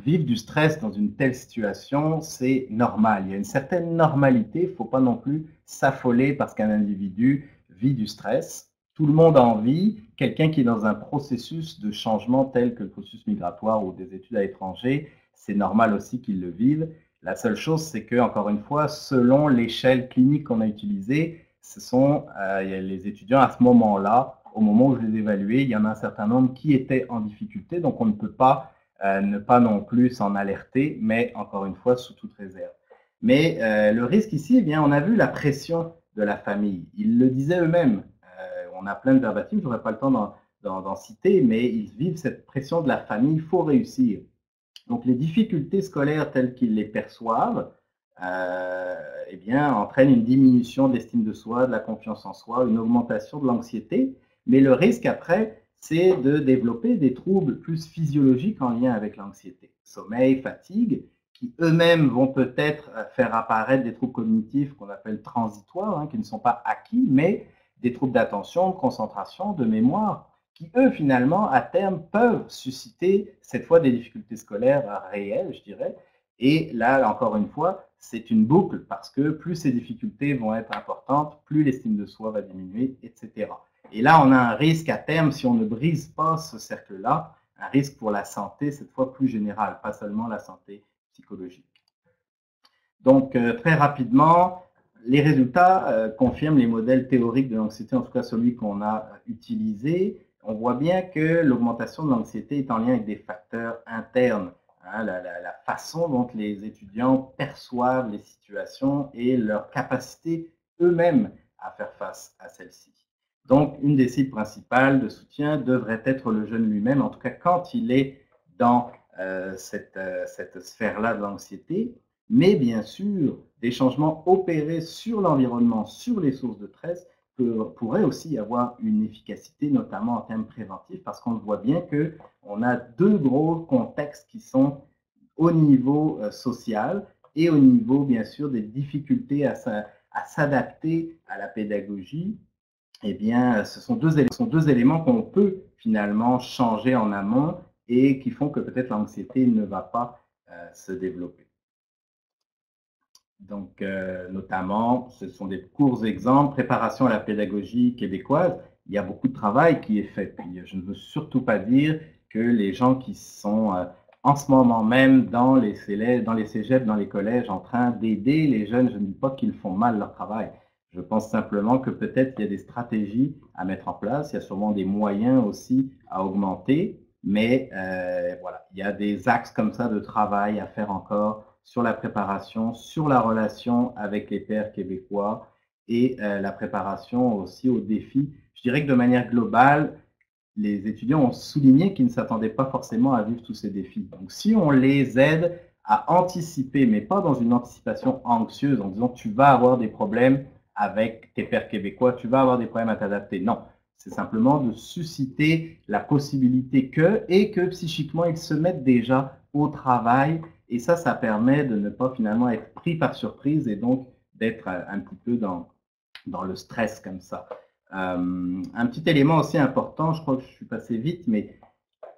vivre du stress dans une telle situation, c'est normal. Il y a une certaine normalité, il ne faut pas non plus s'affoler parce qu'un individu vit du stress. Tout le monde en vit. Quelqu'un qui est dans un processus de changement tel que le processus migratoire ou des études à l'étranger, c'est normal aussi qu'il le vive. La seule chose, c'est que, encore une fois, selon l'échelle clinique qu'on a utilisée, ce sont les étudiants à ce moment-là, au moment où je les évaluais, il y en a un certain nombre qui étaient en difficulté, donc on ne peut pas ne pas non plus s'en alerter, mais encore une fois, sous toute réserve. Mais le risque ici, eh bien, on a vu la pression de la famille. Ils le disaient eux-mêmes. On a plein de verbatims, je n'aurai pas le temps d'en citer, mais ils vivent cette pression de la famille, il faut réussir. Donc les difficultés scolaires telles qu'ils les perçoivent eh bien, entraînent une diminution de l'estime de soi, de la confiance en soi, une augmentation de l'anxiété. Mais le risque après, c'est de développer des troubles plus physiologiques en lien avec l'anxiété. Sommeil, fatigue, qui eux-mêmes vont peut-être faire apparaître des troubles cognitifs qu'on appelle transitoires, qui ne sont pas acquis, mais des troubles d'attention, de concentration, de mémoire, qui, eux, finalement, à terme, peuvent susciter, cette fois, des difficultés scolaires réelles, je dirais. Et là, encore une fois, c'est une boucle, parce que plus ces difficultés vont être importantes, plus l'estime de soi va diminuer, etc. Et là, on a un risque à terme, si on ne brise pas ce cercle-là, un risque pour la santé, cette fois plus générale, pas seulement la santé psychologique. Donc, très rapidement, les résultats confirment les modèles théoriques de l'anxiété, en tout cas celui qu'on a utilisé. On voit bien que l'augmentation de l'anxiété est en lien avec des facteurs internes, la façon dont les étudiants perçoivent les situations et leur capacité eux-mêmes à faire face à celles-ci. Donc, une des cibles principales de soutien devrait être le jeune lui-même, en tout cas quand il est dans cette sphère-là de l'anxiété. Mais bien sûr, des changements opérés sur l'environnement, sur les sources de stress, pourrait aussi avoir une efficacité, notamment en termes préventifs, parce qu'on voit bien qu'on a deux gros contextes qui sont au niveau social et au niveau, bien sûr, des difficultés à s'adapter à la pédagogie. Eh bien, ce sont deux éléments qu'on peut finalement changer en amont et qui font que peut-être l'anxiété ne va pas se développer. Donc, notamment, ce sont des courts exemples, préparation à la pédagogie québécoise. Il y a beaucoup de travail qui est fait. Puis, je ne veux surtout pas dire que les gens qui sont en ce moment même dans les cégeps, dans les collèges, en train d'aider les jeunes, je ne dis pas qu'ils font mal leur travail. Je pense simplement que peut-être il y a des stratégies à mettre en place, il y a sûrement des moyens aussi à augmenter, mais voilà, il y a des axes comme ça de travail à faire encore sur la préparation, sur la relation avec les pairs québécois et la préparation aussi aux défis. Je dirais que de manière globale, les étudiants ont souligné qu'ils ne s'attendaient pas forcément à vivre tous ces défis. Donc, si on les aide à anticiper, mais pas dans une anticipation anxieuse, en disant tu vas avoir des problèmes avec tes pairs québécois, tu vas avoir des problèmes à t'adapter. Non, c'est simplement de susciter la possibilité et que psychiquement, ils se mettent déjà au travail. Et ça permet de ne pas finalement être pris par surprise et donc d'être un petit peu dans le stress comme ça. Un petit élément aussi important, je crois que je suis passé vite, mais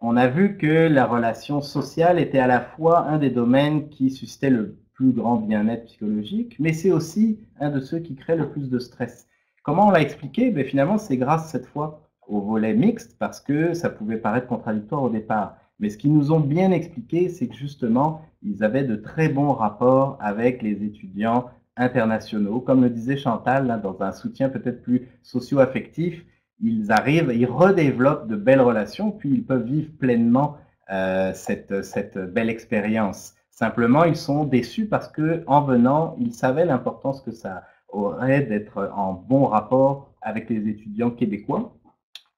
on a vu que la relation sociale était à la fois un des domaines qui suscitait le plus grand bien-être psychologique, mais c'est aussi un de ceux qui crée le plus de stress. Comment on l'a expliqué? Ben, finalement, c'est grâce cette fois au volet mixte, parce que ça pouvait paraître contradictoire au départ. Mais ce qu'ils nous ont bien expliqué, c'est que justement, ils avaient de très bons rapports avec les étudiants internationaux. Comme le disait Chantal, là, dans un soutien peut-être plus socio-affectif, ils redéveloppent de belles relations, puis ils peuvent vivre pleinement cette belle expérience. Simplement, ils sont déçus parce qu'en venant, ils savaient l'importance que ça aurait d'être en bon rapport avec les étudiants québécois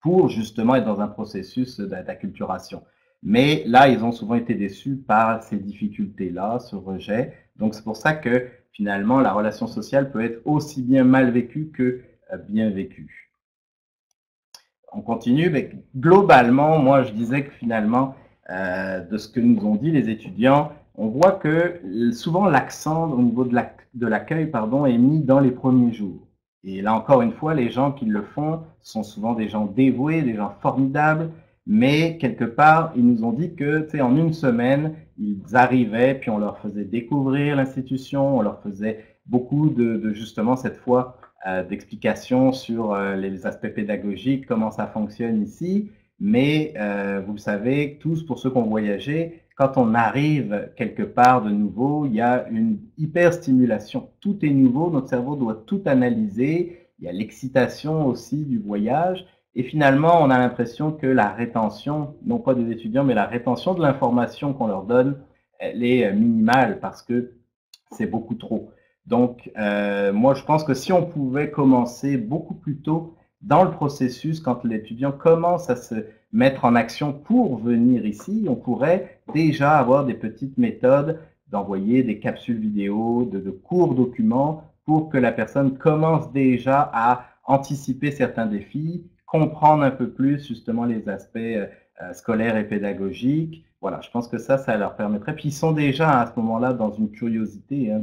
pour justement être dans un processus d'acculturation. Mais là, ils ont souvent été déçus par ces difficultés-là, ce rejet. Donc, c'est pour ça que finalement, la relation sociale peut être aussi bien mal vécue que bien vécue. On continue, mais globalement, moi, je disais que finalement, de ce que nous ont dit les étudiants, on voit que souvent l'accent au niveau de l'accueil est mis dans les premiers jours. Et là, encore une fois, les gens qui le font sont souvent des gens dévoués, des gens formidables, mais quelque part, ils nous ont dit que, tu sais, en une semaine, ils arrivaient, puis on leur faisait découvrir l'institution, on leur faisait beaucoup de justement, cette fois, d'explications sur les aspects pédagogiques, comment ça fonctionne ici. Mais vous le savez, tous, pour ceux qui ont voyagé, quand on arrive quelque part de nouveau, il y a une hyperstimulation. Tout est nouveau, notre cerveau doit tout analyser. Il y a l'excitation aussi du voyage. Et finalement, on a l'impression que la rétention, non pas des étudiants, mais la rétention de l'information qu'on leur donne, elle est minimale parce que c'est beaucoup trop. Donc, moi, je pense que si on pouvait commencer beaucoup plus tôt dans le processus, quand l'étudiant commence à se mettre en action pour venir ici, on pourrait déjà avoir des petites méthodes d'envoyer des capsules vidéo, de courts documents pour que la personne commence déjà à anticiper certains défis, comprendre un peu plus justement les aspects scolaires et pédagogiques. Voilà, je pense que ça leur permettrait. Puis ils sont déjà à ce moment-là dans une curiosité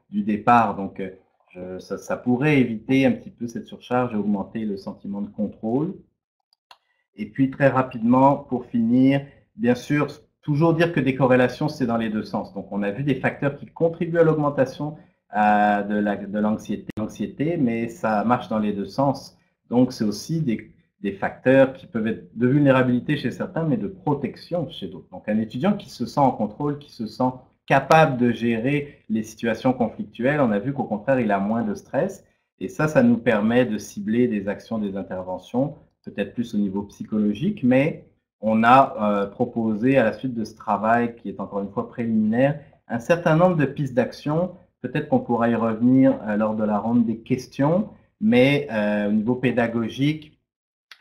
du départ, donc ça pourrait éviter un petit peu cette surcharge et augmenter le sentiment de contrôle. Et puis très rapidement, pour finir, bien sûr, toujours dire que des corrélations, c'est dans les deux sens. Donc on a vu des facteurs qui contribuent à l'augmentation de l'anxiété, mais ça marche dans les deux sens. Donc c'est aussi des facteurs qui peuvent être de vulnérabilité chez certains, mais de protection chez d'autres. Donc un étudiant qui se sent en contrôle, qui se sent capable de gérer les situations conflictuelles, on a vu qu'au contraire, il a moins de stress. Et ça nous permet de cibler des actions, des interventions, peut-être plus au niveau psychologique, mais on a proposé à la suite de ce travail, qui est encore une fois préliminaire, un certain nombre de pistes d'action. Peut-être qu'on pourra y revenir lors de la ronde des questions, mais au niveau pédagogique,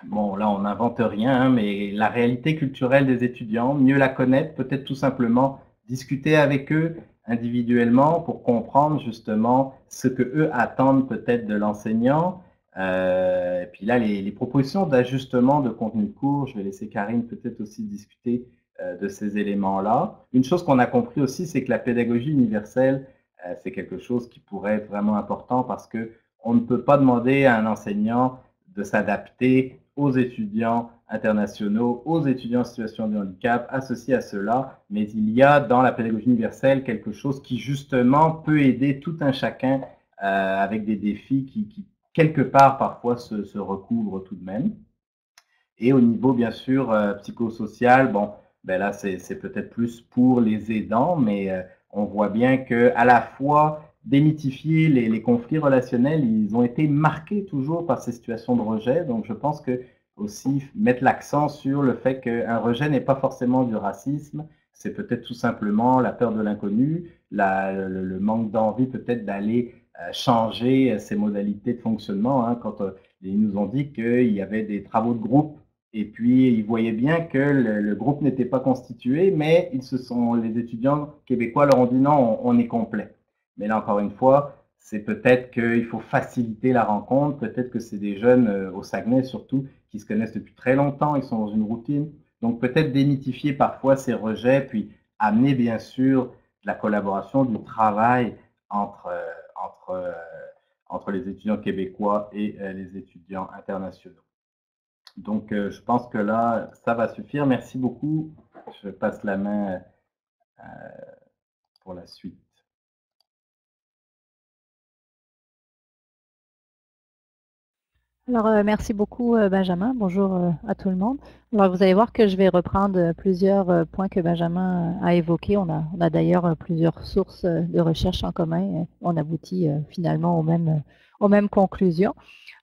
Bon, là, on n'invente rien, hein, mais la réalité culturelle des étudiants, mieux la connaître, peut-être tout simplement discuter avec eux individuellement pour comprendre justement ce que eux attendent peut-être de l'enseignant. Et puis là, les propositions d'ajustement de contenu de cours, je vais laisser Karine peut-être aussi discuter de ces éléments-là. Une chose qu'on a compris aussi, c'est que la pédagogie universelle, c'est quelque chose qui pourrait être vraiment important parce que on ne peut pas demander à un enseignant de s'adapter aux étudiants internationaux, aux étudiants en situation de handicap, à ceci, à cela, mais il y a dans la pédagogie universelle quelque chose qui justement peut aider tout un chacun avec des défis qui quelque part parfois se recouvrent tout de même. Et au niveau bien sûr psychosocial, bon, ben là c'est peut-être plus pour les aidants, mais on voit bien que à la fois démythifier les conflits relationnels, ils ont été marqués toujours par ces situations de rejet. Donc je pense que aussi mettre l'accent sur le fait qu'un rejet n'est pas forcément du racisme, c'est peut-être tout simplement la peur de l'inconnu, le manque d'envie peut-être d'aller changer ses modalités de fonctionnement. Hein, quand ils nous ont dit qu'il y avait des travaux de groupe et puis ils voyaient bien que le groupe n'était pas constitué, mais les étudiants québécois leur ont dit non, on est complet. Mais là, encore une fois, c'est peut-être qu'il faut faciliter la rencontre. Peut-être que c'est des jeunes, au Saguenay surtout, qui se connaissent depuis très longtemps, ils sont dans une routine. Donc peut-être démythifier parfois ces rejets, puis amener bien sûr de la collaboration, du travail entre, entre les étudiants québécois et les étudiants internationaux. Donc je pense que là, ça va suffire. Merci beaucoup. Je passe la main pour la suite. Alors, merci beaucoup, Benjamin. Bonjour à tout le monde. Alors, vous allez voir que je vais reprendre plusieurs points que Benjamin a évoqués. On a d'ailleurs plusieurs sources de recherche en commun. On aboutit finalement aux mêmes conclusions.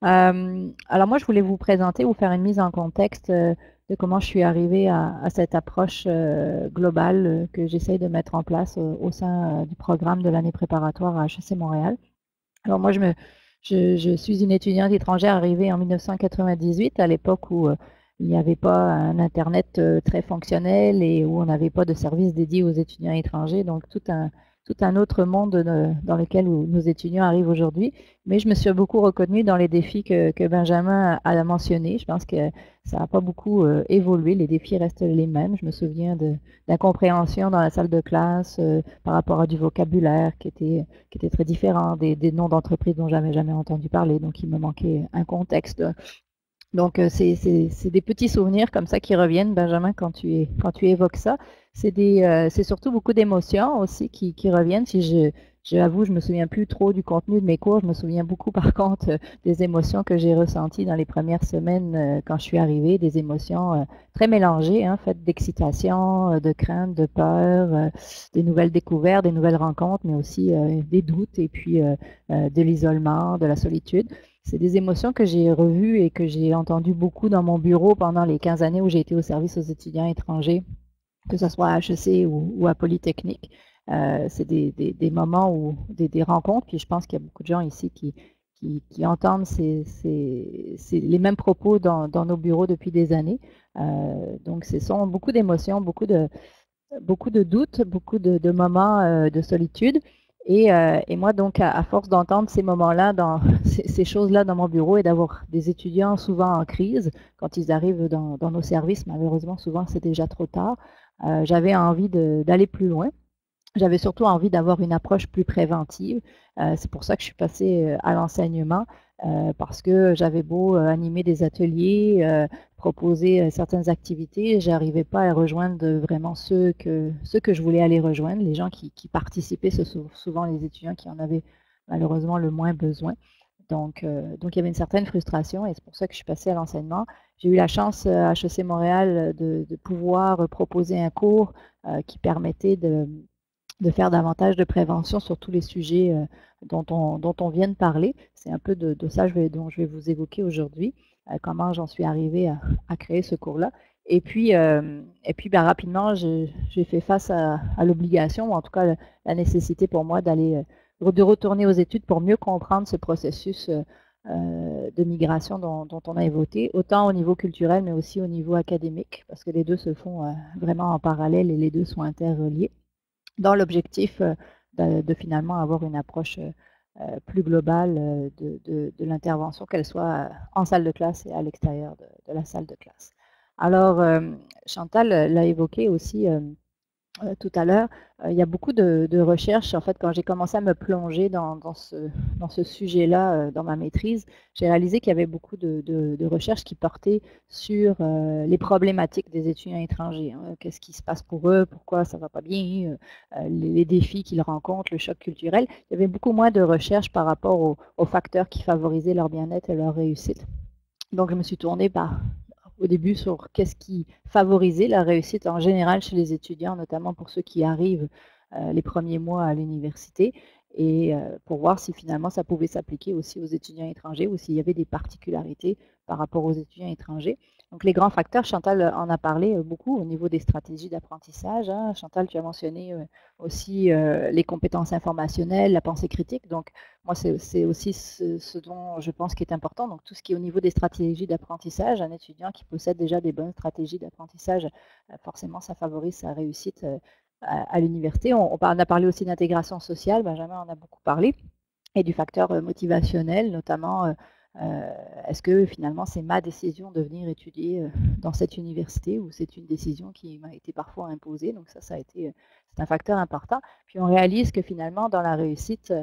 Alors, moi, je voulais vous présenter, vous faire une mise en contexte de comment je suis arrivée à cette approche globale que j'essaye de mettre en place au sein du programme de l'année préparatoire à HEC Montréal. Alors, moi, je suis une étudiante étrangère arrivée en 1998, à l'époque où il n'y avait pas un Internet très fonctionnel et où on n'avait pas de service dédié aux étudiants étrangers, donc tout un autre monde dans lequel nos étudiants arrivent aujourd'hui. Mais je me suis beaucoup reconnue dans les défis que Benjamin a mentionnés. Je pense que ça n'a pas beaucoup évolué, les défis restent les mêmes. Je me souviens d'incompréhension dans la salle de classe par rapport à du vocabulaire qui était très différent, des noms d'entreprises dont j'avais jamais entendu parler, donc il me manquait un contexte. Donc, c'est des petits souvenirs comme ça qui reviennent, Benjamin, quand tu évoques ça. C'est surtout beaucoup d'émotions aussi qui reviennent. Si j'avoue, je me souviens plus trop du contenu de mes cours. Je me souviens beaucoup, par contre, des émotions que j'ai ressenties dans les premières semaines quand je suis arrivée, des émotions très mélangées, hein, faites d'excitation, de crainte, de peur, des nouvelles découvertes, des nouvelles rencontres, mais aussi des doutes et puis de l'isolement, de la solitude. C'est des émotions que j'ai revues et que j'ai entendues beaucoup dans mon bureau pendant les 15 années où j'ai été au service aux étudiants étrangers, que ce soit à HEC ou à Polytechnique. C'est des moments où des rencontres, puis je pense qu'il y a beaucoup de gens ici qui entendent les mêmes propos dans nos bureaux depuis des années. Donc, ce sont beaucoup d'émotions, beaucoup de doutes, beaucoup de moments de solitude. Et moi, donc, à force d'entendre ces moments-là, ces choses-là dans mon bureau et d'avoir des étudiants souvent en crise, quand ils arrivent dans nos services, malheureusement, souvent, c'est déjà trop tard, j'avais envie d'aller plus loin. J'avais surtout envie d'avoir une approche plus préventive. C'est pour ça que je suis passée à l'enseignement, parce que j'avais beau animer des ateliers, proposer certaines activités, j'arrivais pas à rejoindre vraiment ceux que je voulais aller rejoindre. Les gens qui participaient, ce sont souvent les étudiants qui en avaient malheureusement le moins besoin. Donc il y avait une certaine frustration et c'est pour ça que je suis passée à l'enseignement. J'ai eu la chance à HEC Montréal de pouvoir proposer un cours qui permettait de faire davantage de prévention sur tous les sujets dont on vient de parler. C'est un peu de ça dont je vais vous évoquer aujourd'hui, comment j'en suis arrivée à créer ce cours-là. Et puis rapidement, j'ai fait face à l'obligation, ou en tout cas la nécessité pour moi de retourner aux études pour mieux comprendre ce processus de migration dont on a évoqué, autant au niveau culturel, mais aussi au niveau académique, parce que les deux se font vraiment en parallèle et les deux sont interreliés, dans l'objectif de finalement avoir une approche plus globale de l'intervention, qu'elle soit en salle de classe et à l'extérieur de la salle de classe. Alors, Chantal l'a évoqué aussi tout à l'heure, il y a beaucoup de recherches. En fait, quand j'ai commencé à me plonger dans ce sujet-là, dans ma maîtrise, j'ai réalisé qu'il y avait beaucoup de recherches qui portaient sur les problématiques des étudiants étrangers. Hein. Qu'est-ce qui se passe pour eux, pourquoi ça ne va pas bien, les défis qu'ils rencontrent, le choc culturel. Il y avait beaucoup moins de recherches par rapport aux facteurs qui favorisaient leur bien-être et leur réussite. Donc, je me suis tournée au début sur qu'est-ce qui favorisait la réussite en général chez les étudiants, notamment pour ceux qui arrivent les premiers mois à l'université, et pour voir si finalement ça pouvait s'appliquer aussi aux étudiants étrangers ou s'il y avait des particularités par rapport aux étudiants étrangers. Donc les grands facteurs, Chantal en a parlé beaucoup au niveau des stratégies d'apprentissage. Hein. Chantal, tu as mentionné aussi les compétences informationnelles, la pensée critique. Donc moi, c'est aussi ce dont je pense qui est important. Donc tout ce qui est au niveau des stratégies d'apprentissage, un étudiant qui possède déjà des bonnes stratégies d'apprentissage, forcément ça favorise sa réussite à l'université. On a parlé aussi d'intégration sociale, Benjamin en a beaucoup parlé, et du facteur motivationnel, notamment est-ce que finalement c'est ma décision de venir étudier dans cette université ou c'est une décision qui m'a été parfois imposée. Donc ça a été, c'est un facteur important. Puis on réalise que finalement dans la réussite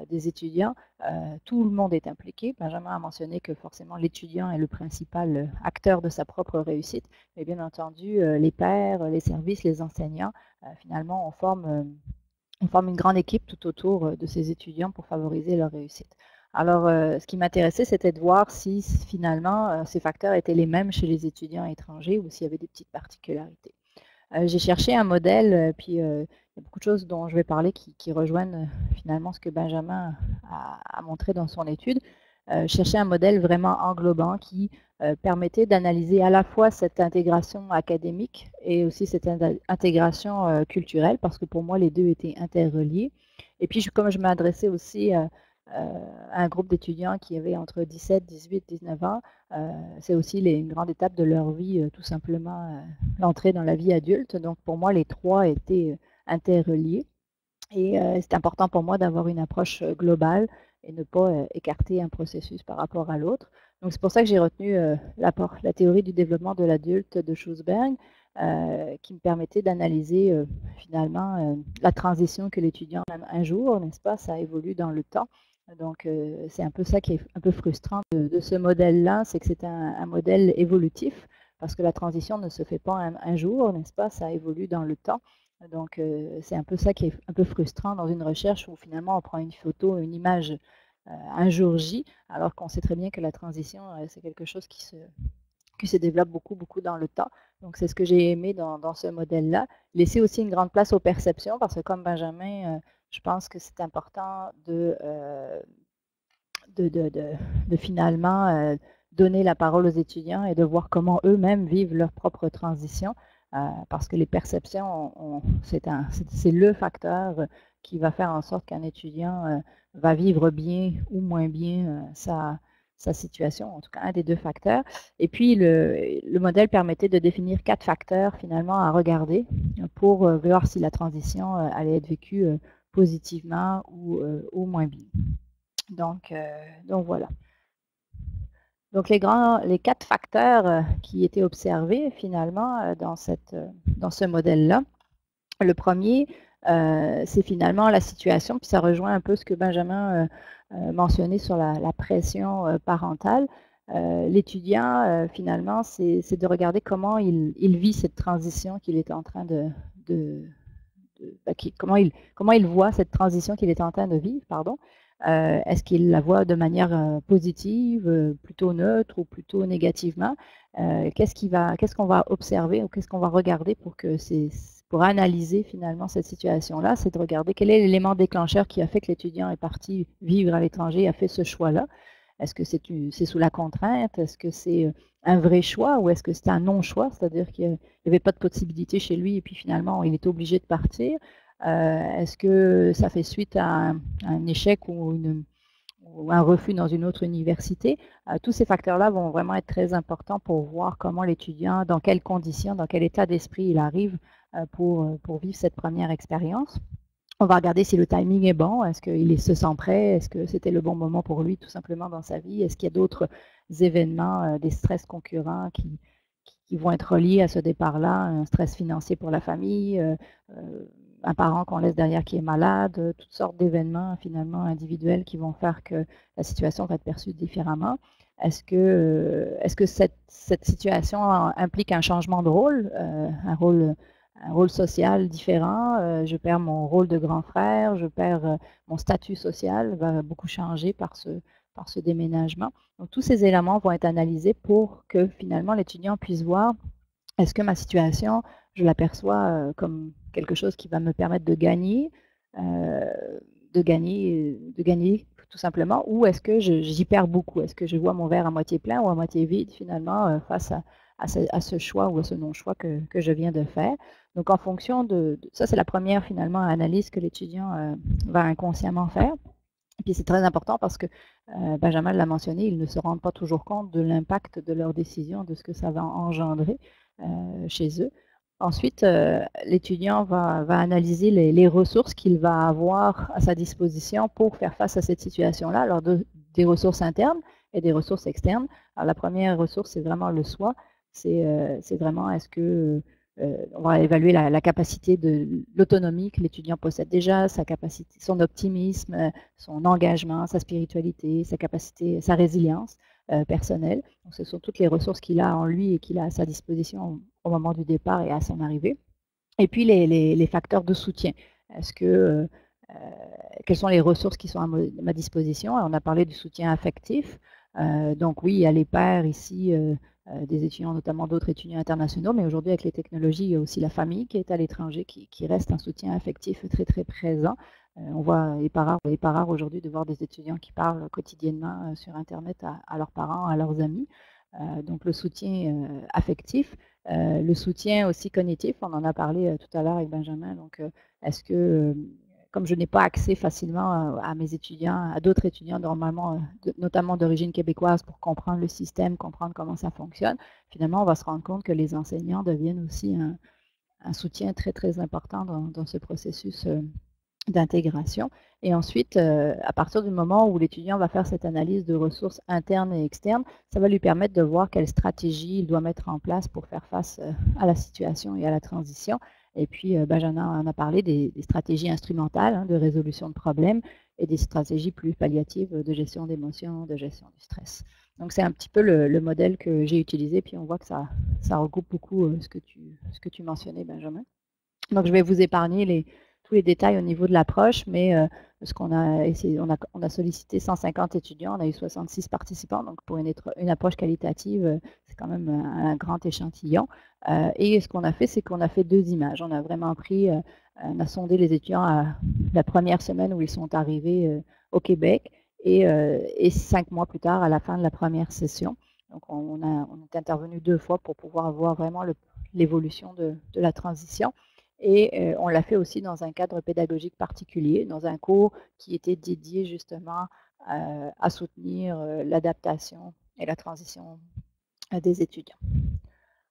des étudiants, tout le monde est impliqué. Benjamin a mentionné que forcément l'étudiant est le principal acteur de sa propre réussite, mais bien entendu les pairs, les services, les enseignants, finalement on forme une grande équipe tout autour de ces étudiants pour favoriser leur réussite. Alors, ce qui m'intéressait, c'était de voir si finalement ces facteurs étaient les mêmes chez les étudiants étrangers ou s'il y avait des petites particularités. J'ai cherché un modèle, puis il y a beaucoup de choses dont je vais parler qui rejoignent finalement ce que Benjamin a montré dans son étude. Chercher un modèle vraiment englobant qui permettait d'analyser à la fois cette intégration académique et aussi cette intégration culturelle, parce que pour moi, les deux étaient interreliés. Et puis, comme je m'adressais aussi à un groupe d'étudiants qui avaient entre 17, 18, 19 ans, c'est aussi une grande étape de leur vie, tout simplement l'entrée dans la vie adulte. Donc pour moi, les trois étaient interreliés. Et c'est important pour moi d'avoir une approche globale et ne pas écarter un processus par rapport à l'autre. Donc c'est pour ça que j'ai retenu la théorie du développement de l'adulte de Schussberg, qui me permettait d'analyser finalement la transition que l'étudiant a un jour, n'est-ce pas, ça évolue dans le temps. Donc c'est un peu ça qui est un peu frustrant de ce modèle-là, c'est que c'est un modèle évolutif, parce que la transition ne se fait pas un jour, n'est-ce pas, ça évolue dans le temps. Donc c'est un peu ça qui est un peu frustrant dans une recherche où finalement on prend une photo, une image un jour J, alors qu'on sait très bien que la transition, c'est quelque chose qui se développe beaucoup, beaucoup dans le temps. Donc c'est ce que j'ai aimé dans ce modèle-là. Laisser aussi une grande place aux perceptions, parce que comme Benjamin, je pense que c'est important de finalement donner la parole aux étudiants et de voir comment eux-mêmes vivent leur propre transition, parce que les perceptions, c'est le facteur qui va faire en sorte qu'un étudiant va vivre bien ou moins bien sa situation, en tout cas un des deux facteurs. Et puis le modèle permettait de définir 4 facteurs finalement à regarder pour voir si la transition allait être vécue positivement ou moins bien. Donc voilà. Donc les 4 facteurs qui étaient observés finalement dans ce modèle-là. Le premier, c'est finalement la situation, puis ça rejoint un peu ce que Benjamin mentionnait sur la pression parentale. L'étudiant, finalement, c'est de regarder comment il vit cette transition qu'il est en train comment il voit cette transition qu'il est en train de vivre, pardon. Est-ce qu'il la voit de manière positive, plutôt neutre ou plutôt négativement? Qu'est-ce qu'on va observer ou qu'est-ce qu'on va regarder pour analyser finalement cette situation-là? C'est de regarder quel est l'élément déclencheur qui a fait que l'étudiant est parti vivre à l'étranger, a fait ce choix-là. Est-ce que c'est sous la contrainte? Est-ce que c'est un vrai choix ou est-ce que c'est un non-choix? C'est-à-dire qu'il n'y avait pas de possibilité chez lui et puis finalement il est obligé de partir. Est-ce que ça fait suite à un échec ou ou un refus dans une autre université. Tous ces facteurs-là vont vraiment être très importants pour voir comment l'étudiant, dans quelles conditions, dans quel état d'esprit il arrive pour vivre cette première expérience. On va regarder si le timing est bon, est-ce qu'il se sent prêt, est-ce que c'était le bon moment pour lui tout simplement dans sa vie, est-ce qu'il y a d'autres événements, des stress concurrents qui vont être reliés à ce départ-là, un stress financier pour la famille, un parent qu'on laisse derrière qui est malade, toutes sortes d'événements finalement individuels qui vont faire que la situation va être perçue différemment. Est-ce que cette situation implique un changement de rôle, un rôle social différent, je perds mon rôle de grand frère, je perds mon statut social, va beaucoup changer par ce déménagement. Donc, tous ces éléments vont être analysés pour que finalement l'étudiant puisse voir est-ce que ma situation, je l'aperçois comme quelque chose qui va me permettre de gagner tout simplement, ou est-ce que j'y perds beaucoup? Est-ce que je vois mon verre à moitié plein ou à moitié vide finalement face à ce choix ou à ce non-choix que je viens de faire? Donc en fonction ça, c'est la première finalement analyse que l'étudiant va inconsciemment faire. Et puis c'est très important parce que Benjamin l'a mentionné, ils ne se rendent pas toujours compte de l'impact de leur décision, de ce que ça va engendrer chez eux. Ensuite, l'étudiant va analyser les ressources qu'il va avoir à sa disposition pour faire face à cette situation-là. Alors des ressources internes et des ressources externes. Alors la première ressource, c'est vraiment le soi. C'est vraiment est-ce que on va évaluer la capacité de l'autonomie que l'étudiant possède déjà, sa capacité, son optimisme, son engagement, sa spiritualité, sa capacité, sa résilience personnelle. Donc, ce sont toutes les ressources qu'il a en lui et qu'il a à sa disposition au moment du départ et à son arrivée. Et puis les facteurs de soutien. Est-ce que quelles sont les ressources qui sont à ma disposition? On a parlé du soutien affectif. Donc oui, il y a les pairs ici, des étudiants, notamment d'autres étudiants internationaux, mais aujourd'hui avec les technologies, il y a aussi la famille qui est à l'étranger, qui reste un soutien affectif très très présent. On voit, il n'est pas rare aujourd'hui de voir des étudiants qui parlent quotidiennement sur Internet à leurs parents, à leurs amis. Donc le soutien affectif, le soutien aussi cognitif, on en a parlé tout à l'heure avec Benjamin. Donc est-ce que comme je n'ai pas accès facilement à mes étudiants, à d'autres étudiants normalement, notamment d'origine québécoise, pour comprendre le système, comprendre comment ça fonctionne, finalement, on va se rendre compte que les enseignants deviennent aussi un soutien très, très important dans ce processus d'intégration. Et ensuite, à partir du moment où l'étudiant va faire cette analyse de ressources internes et externes, ça va lui permettre de voir quelle stratégie il doit mettre en place pour faire face à la situation et à la transition. Et puis, Benjamin en a parlé des stratégies instrumentales de résolution de problèmes et des stratégies plus palliatives de gestion d'émotions, de gestion du stress. Donc, c'est un petit peu le modèle que j'ai utilisé. Puis, on voit que ça regroupe beaucoup ce que tu mentionnais, Benjamin. Donc, je vais vous épargner tous les détails au niveau de l'approche, mais ce qu'on a essayé, on a sollicité 150 étudiants, on a eu 66 participants, donc pour une approche qualitative, c'est quand même un grand échantillon. Et ce qu'on a fait, c'est qu'on a fait 2 images. On a vraiment on a sondé les étudiants à la première semaine où ils sont arrivés au Québec et 5 mois plus tard, à la fin de la première session. Donc on est intervenu 2 fois pour pouvoir voir vraiment l'évolution de la transition. Et on l'a fait aussi dans un cadre pédagogique particulier, dans un cours qui était dédié justement à soutenir l'adaptation et la transition des étudiants.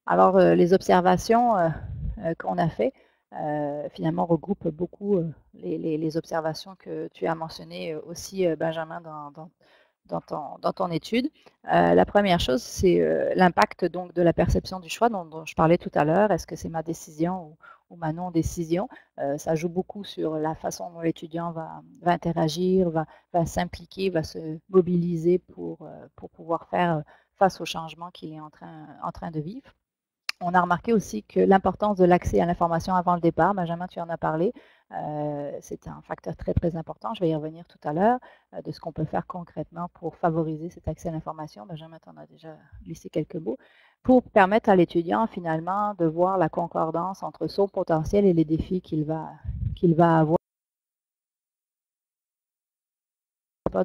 Alors, les observations qu'on a faites, finalement, regroupent beaucoup les observations que tu as mentionnées aussi, Benjamin, dans ton étude. La première chose, c'est l'impact donc de la perception du choix dont je parlais tout à l'heure. Est-ce que c'est ma décision ou ma non-décision? Ça joue beaucoup sur la façon dont l'étudiant va interagir, va s'impliquer, va se mobiliser pour pouvoir faire face au changement qu'il est en train de vivre. On a remarqué aussi que l'importance de l'accès à l'information avant le départ, Benjamin, tu en as parlé, c'est un facteur très, très important. Je vais y revenir tout à l'heure, de ce qu'on peut faire concrètement pour favoriser cet accès à l'information. Benjamin, tu en as déjà glissé quelques mots, pour permettre à l'étudiant finalement de voir la concordance entre son potentiel et les défis qu'il va avoir. Pas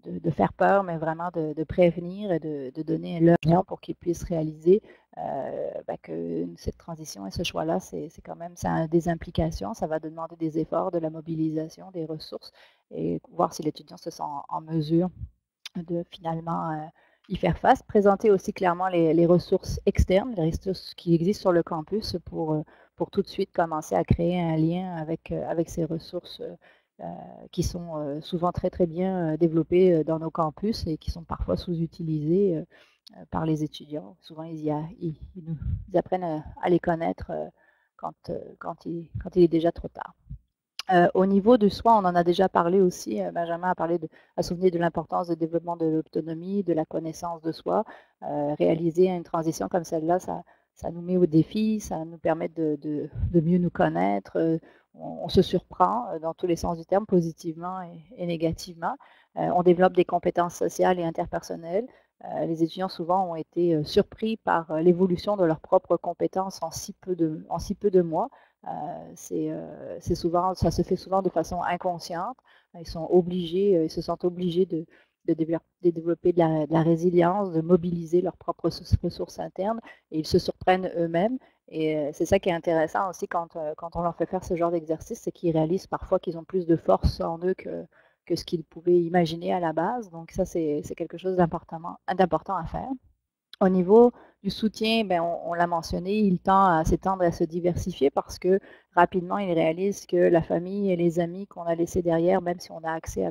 de faire peur, mais vraiment de prévenir et de donner leur temps pour qu'ils puissent réaliser que cette transition et ce choix-là, c'est quand même, ça a des implications, ça va demander des efforts, de la mobilisation, des ressources, et voir si l'étudiant se sent en mesure de finalement y faire face. Présenter aussi clairement les ressources externes, les ressources qui existent sur le campus pour tout de suite commencer à créer un lien avec ces ressources qui sont souvent très très bien développées dans nos campus et qui sont parfois sous-utilisées par les étudiants. Souvent, ils apprennent à les connaître quand il est déjà trop tard. Au niveau de soi, on en a déjà parlé aussi. Benjamin a souligné de l'importance du développement de l'autonomie, de la connaissance de soi. Réaliser une transition comme celle-là, ça nous met au défi, ça nous permet de mieux nous connaître. On se surprend dans tous les sens du terme, positivement et négativement. On développe des compétences sociales et interpersonnelles. Les étudiants souvent ont été surpris par l'évolution de leurs propres compétences en si peu de mois. Ça se fait souvent de façon inconsciente. Ils se sentent obligés de développer de la résilience, de mobiliser leurs propres ressources internes, et ils se surprennent eux-mêmes. Et c'est ça qui est intéressant aussi quand on leur fait faire ce genre d'exercice, c'est qu'ils réalisent parfois qu'ils ont plus de force en eux que ce qu'ils pouvaient imaginer à la base. Donc ça, c'est quelque chose d'important à faire. Au niveau du soutien, on l'a mentionné, il tend à s'étendre et à se diversifier parce que rapidement, il réalise que la famille et les amis qu'on a laissés derrière, même si on a accès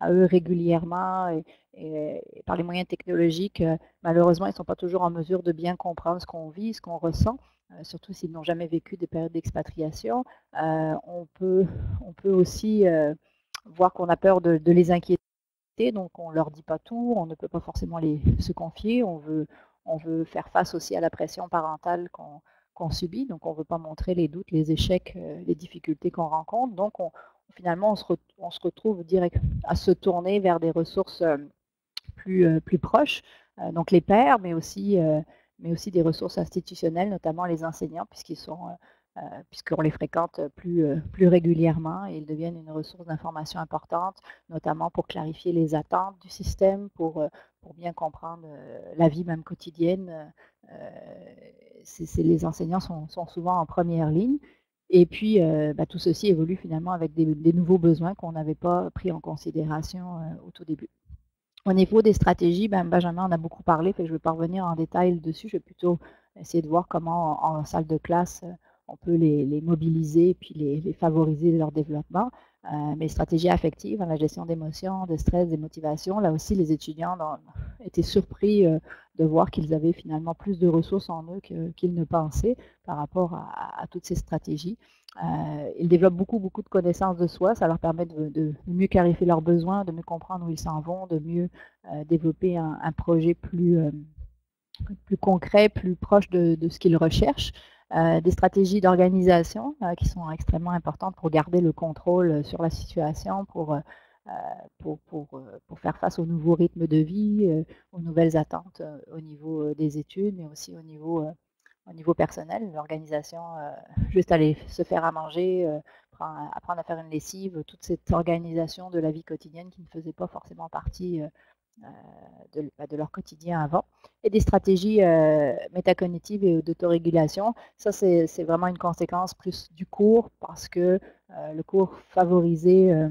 à eux régulièrement et par les moyens technologiques, malheureusement, ils ne sont pas toujours en mesure de bien comprendre ce qu'on vit, ce qu'on ressent, surtout s'ils n'ont jamais vécu des périodes d'expatriation. On peut aussi voir qu'on a peur de les inquiéter. Donc on ne leur dit pas tout, on ne peut pas forcément se confier, on veut faire face aussi à la pression parentale qu'on subit, donc on ne veut pas montrer les doutes, les échecs, les difficultés qu'on rencontre. Donc finalement, on se retrouve direct à se tourner vers des ressources plus proches, donc les pairs, mais aussi des ressources institutionnelles, notamment les enseignants, puisqu'on les fréquente plus régulièrement, et ils deviennent une ressource d'information importante, notamment pour clarifier les attentes du système, pour bien comprendre la vie même quotidienne. Les enseignants sont souvent en première ligne. Et puis, tout ceci évolue finalement avec des nouveaux besoins qu'on n'avait pas pris en considération au tout début. Au niveau des stratégies, Benjamin en a beaucoup parlé, fait que je ne vais pas revenir en détail dessus. Je vais plutôt essayer de voir comment, en salle de classe, on peut les mobiliser et puis les favoriser leur développement. Mais stratégies affectives, la gestion d'émotions, de stress, des motivations, là aussi, les étudiants étaient surpris de voir qu'ils avaient finalement plus de ressources en eux qu'ils ne pensaient par rapport à toutes ces stratégies. Ils développent beaucoup de connaissances de soi. Ça leur permet de mieux clarifier leurs besoins, de mieux comprendre où ils s'en vont, de mieux développer un projet plus concret, plus proche de ce qu'ils recherchent. Des stratégies d'organisation qui sont extrêmement importantes pour garder le contrôle sur la situation, pour faire face aux nouveaux rythmes de vie, aux nouvelles attentes au niveau des études, mais aussi au niveau personnel, l'organisation, juste aller se faire à manger, apprendre à faire une lessive, toute cette organisation de la vie quotidienne qui ne faisait pas forcément partie de leur quotidien avant. Et des stratégies métacognitives et d'autorégulation, ça c'est vraiment une conséquence plus du cours, parce que le cours favorisait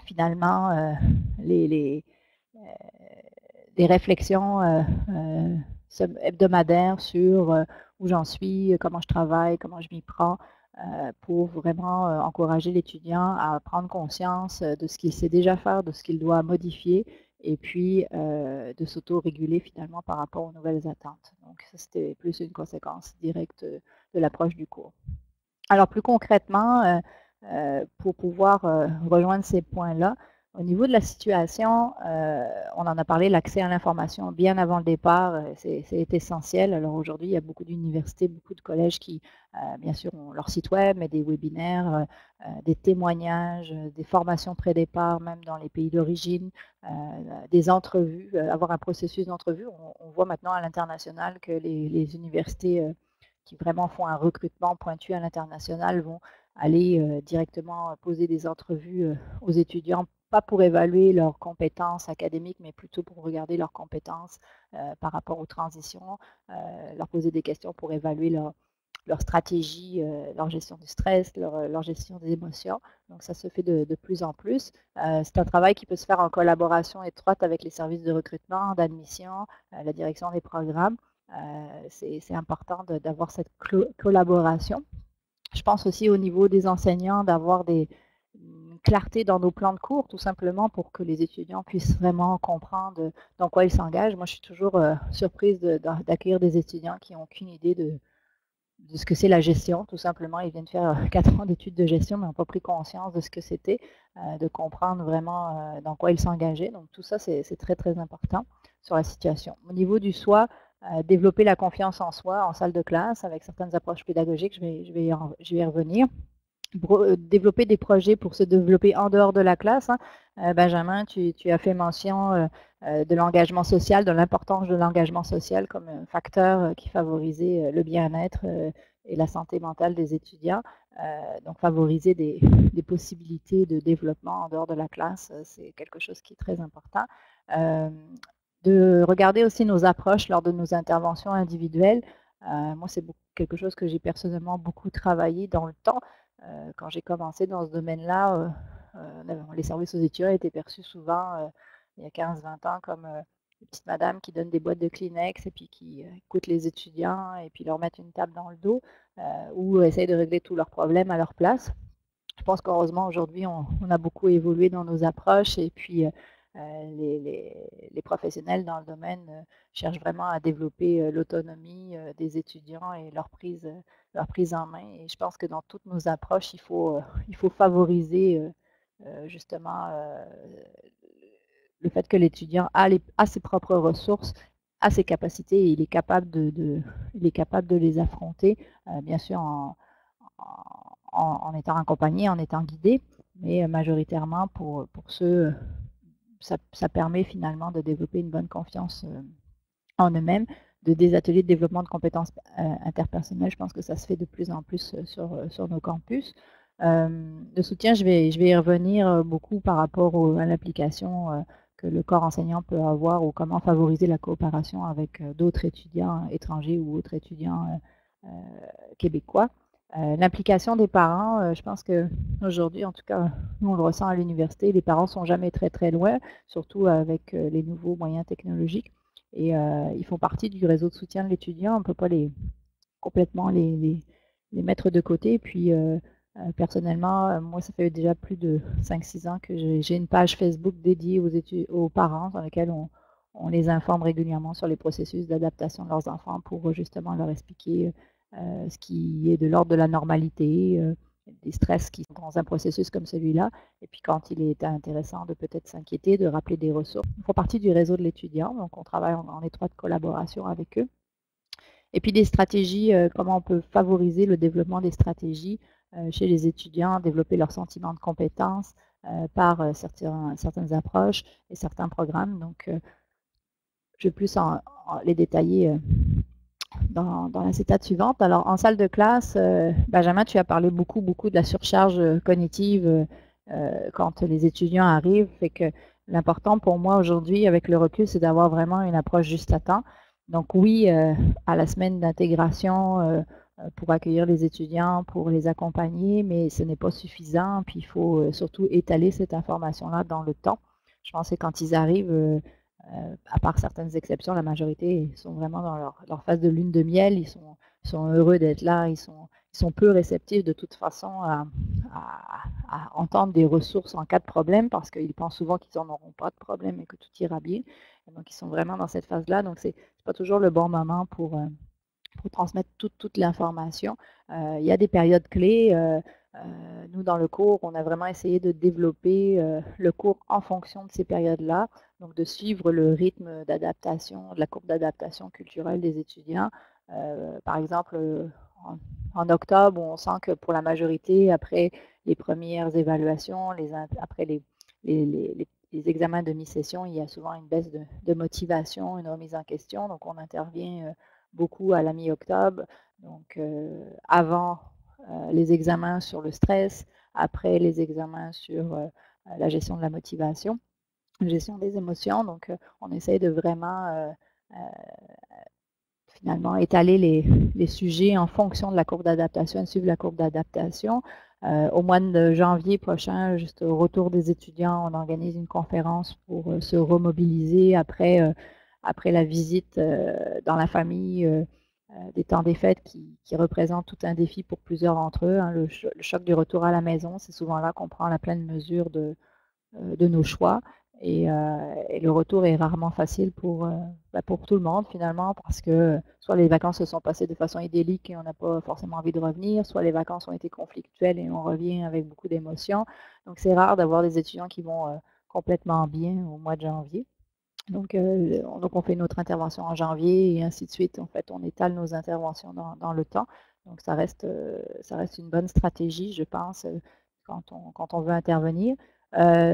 finalement des réflexions hebdomadaires sur où j'en suis, comment je travaille, comment je m'y prends, pour vraiment encourager l'étudiant à prendre conscience de ce qu'il sait déjà faire, de ce qu'il doit modifier, et puis de s'auto-réguler finalement par rapport aux nouvelles attentes. Donc ça, c'était plus une conséquence directe de l'approche du cours. Alors plus concrètement, pour pouvoir rejoindre ces points-là, au niveau de la situation, on en a parlé, l'accès à l'information bien avant le départ, c'est essentiel. Alors aujourd'hui, il y a beaucoup d'universités, beaucoup de collèges qui, bien sûr, ont leur site web, mais des webinaires, des témoignages, des formations pré-départ, même dans les pays d'origine, des entrevues, avoir un processus d'entrevue. On voit maintenant à l'international que les universités qui vraiment font un recrutement pointu à l'international vont aller directement poser des entrevues aux étudiants pas pour évaluer leurs compétences académiques, mais plutôt pour regarder leurs compétences par rapport aux transitions, leur poser des questions pour évaluer leur stratégie, leur gestion du stress, leur gestion des émotions. Donc, ça se fait de plus en plus. C'est un travail qui peut se faire en collaboration étroite avec les services de recrutement, d'admission, la direction des programmes. C'est important d'avoir cette collaboration. Je pense aussi au niveau des enseignants d'avoir une clarté dans nos plans de cours, tout simplement pour que les étudiants puissent vraiment comprendre dans quoi ils s'engagent. Moi, je suis toujours surprise d'accueillir des étudiants qui n'ont aucune idée de ce que c'est la gestion, tout simplement. Ils viennent faire 4 ans d'études de gestion, mais n'ont pas pris conscience de ce que c'était, de comprendre vraiment dans quoi ils s'engageaient. Donc tout ça, c'est très, très important sur la situation. Au niveau du soi, développer la confiance en soi en salle de classe avec certaines approches pédagogiques, je vais y revenir. Développer des projets pour se développer en dehors de la classe. Benjamin, tu as fait mention de l'engagement social, de l'importance de l'engagement social comme un facteur qui favorisait le bien-être et la santé mentale des étudiants. Donc, favoriser des possibilités de développement en dehors de la classe, c'est quelque chose qui est très important. De regarder aussi nos approches lors de nos interventions individuelles. Moi, c'est quelque chose que j'ai personnellement beaucoup travaillé dans le temps. Quand j'ai commencé dans ce domaine-là, les services aux étudiants étaient perçus souvent, il y a 15-20 ans, comme une petite madame qui donne des boîtes de Kleenex et puis qui écoute les étudiants et puis leur met une table dans le dos ou essaye de régler tous leurs problèmes à leur place. Je pense qu'heureusement, aujourd'hui, on a beaucoup évolué dans nos approches et puis les professionnels dans le domaine cherchent vraiment à développer l'autonomie des étudiants et leur prise en main. Et je pense que dans toutes nos approches, il faut favoriser justement le fait que l'étudiant a ses propres ressources, a ses capacités et il est capable de les affronter, bien sûr en étant accompagné, en étant guidé, mais majoritairement pour ceux, ça permet finalement de développer une bonne confiance en eux-mêmes, des ateliers de développement de compétences interpersonnelles. Je pense que ça se fait de plus en plus sur nos campus. Le soutien, je vais y revenir beaucoup par rapport à l'application que le corps enseignant peut avoir ou comment favoriser la coopération avec d'autres étudiants étrangers ou autres étudiants québécois. L'implication des parents, je pense qu'aujourd'hui, en tout cas, nous on le ressent à l'université, les parents ne sont jamais très très loin, surtout avec les nouveaux moyens technologiques. Et ils font partie du réseau de soutien de l'étudiant, on ne peut pas complètement les mettre de côté. Puis personnellement, moi ça fait déjà plus de 5-6 ans que j'ai une page Facebook dédiée aux parents dans laquelle on les informe régulièrement sur les processus d'adaptation de leurs enfants pour justement leur expliquer ce qui est de l'ordre de la normalité, des stress qui sont dans un processus comme celui-là. Et puis quand il est intéressant de peut-être s'inquiéter, de rappeler des ressources. Ils font partie du réseau de l'étudiant, donc on travaille en étroite collaboration avec eux. Et puis des stratégies, comment on peut favoriser le développement des stratégies chez les étudiants, développer leur sentiment de compétence par certaines approches et certains programmes. Donc je vais plus les détailler dans la étape suivante. Alors, en salle de classe, Benjamin, tu as parlé beaucoup de la surcharge cognitive quand les étudiants arrivent. Fait que l'important pour moi aujourd'hui, avec le recul, c'est d'avoir vraiment une approche juste à temps. Donc oui, à la semaine d'intégration, pour accueillir les étudiants, pour les accompagner, mais ce n'est pas suffisant. Puis il faut surtout étaler cette information-là dans le temps. Je pense que quand ils arrivent, à part certaines exceptions, la majorité sont vraiment dans leur phase de lune de miel. Ils sont heureux d'être là. Ils sont peu réceptifs de toute façon à entendre des ressources en cas de problème parce qu'ils pensent souvent qu'ils n'en auront pas de problème et que tout ira bien. Et donc, ils sont vraiment dans cette phase-là. Donc, c'est pas toujours le bon moment pour transmettre toute l'information. Il y a des périodes clés. Nous, dans le cours, on a vraiment essayé de développer le cours en fonction de ces périodes-là, donc de suivre le rythme d'adaptation, de la courbe d'adaptation culturelle des étudiants. Par exemple, en octobre, on sent que pour la majorité, après les premières évaluations, après les examens de mi-session, il y a souvent une baisse de motivation, une remise en question. Donc, on intervient beaucoup à la mi-octobre, donc avant les examens sur le stress, après les examens sur la gestion de la motivation, la gestion des émotions. Donc, on essaye de vraiment finalement étaler les sujets en fonction de la courbe d'adaptation et suivre la courbe d'adaptation. Au mois de janvier prochain, juste au retour des étudiants, on organise une conférence pour se remobiliser après la visite dans la famille des temps des fêtes qui représentent tout un défi pour plusieurs d'entre eux. Hein. Le choc du retour à la maison, c'est souvent là qu'on prend la pleine mesure de nos choix. Et le retour est rarement facile pour tout le monde finalement, parce que soit les vacances se sont passées de façon idyllique et on n'a pas forcément envie de revenir, soit les vacances ont été conflictuelles et on revient avec beaucoup d'émotions. Donc c'est rare d'avoir des étudiants qui vont complètement bien au mois de janvier. Donc on fait notre intervention en janvier et ainsi de suite. En fait, on étale nos interventions dans le temps. Donc ça reste une bonne stratégie, je pense, quand on veut intervenir.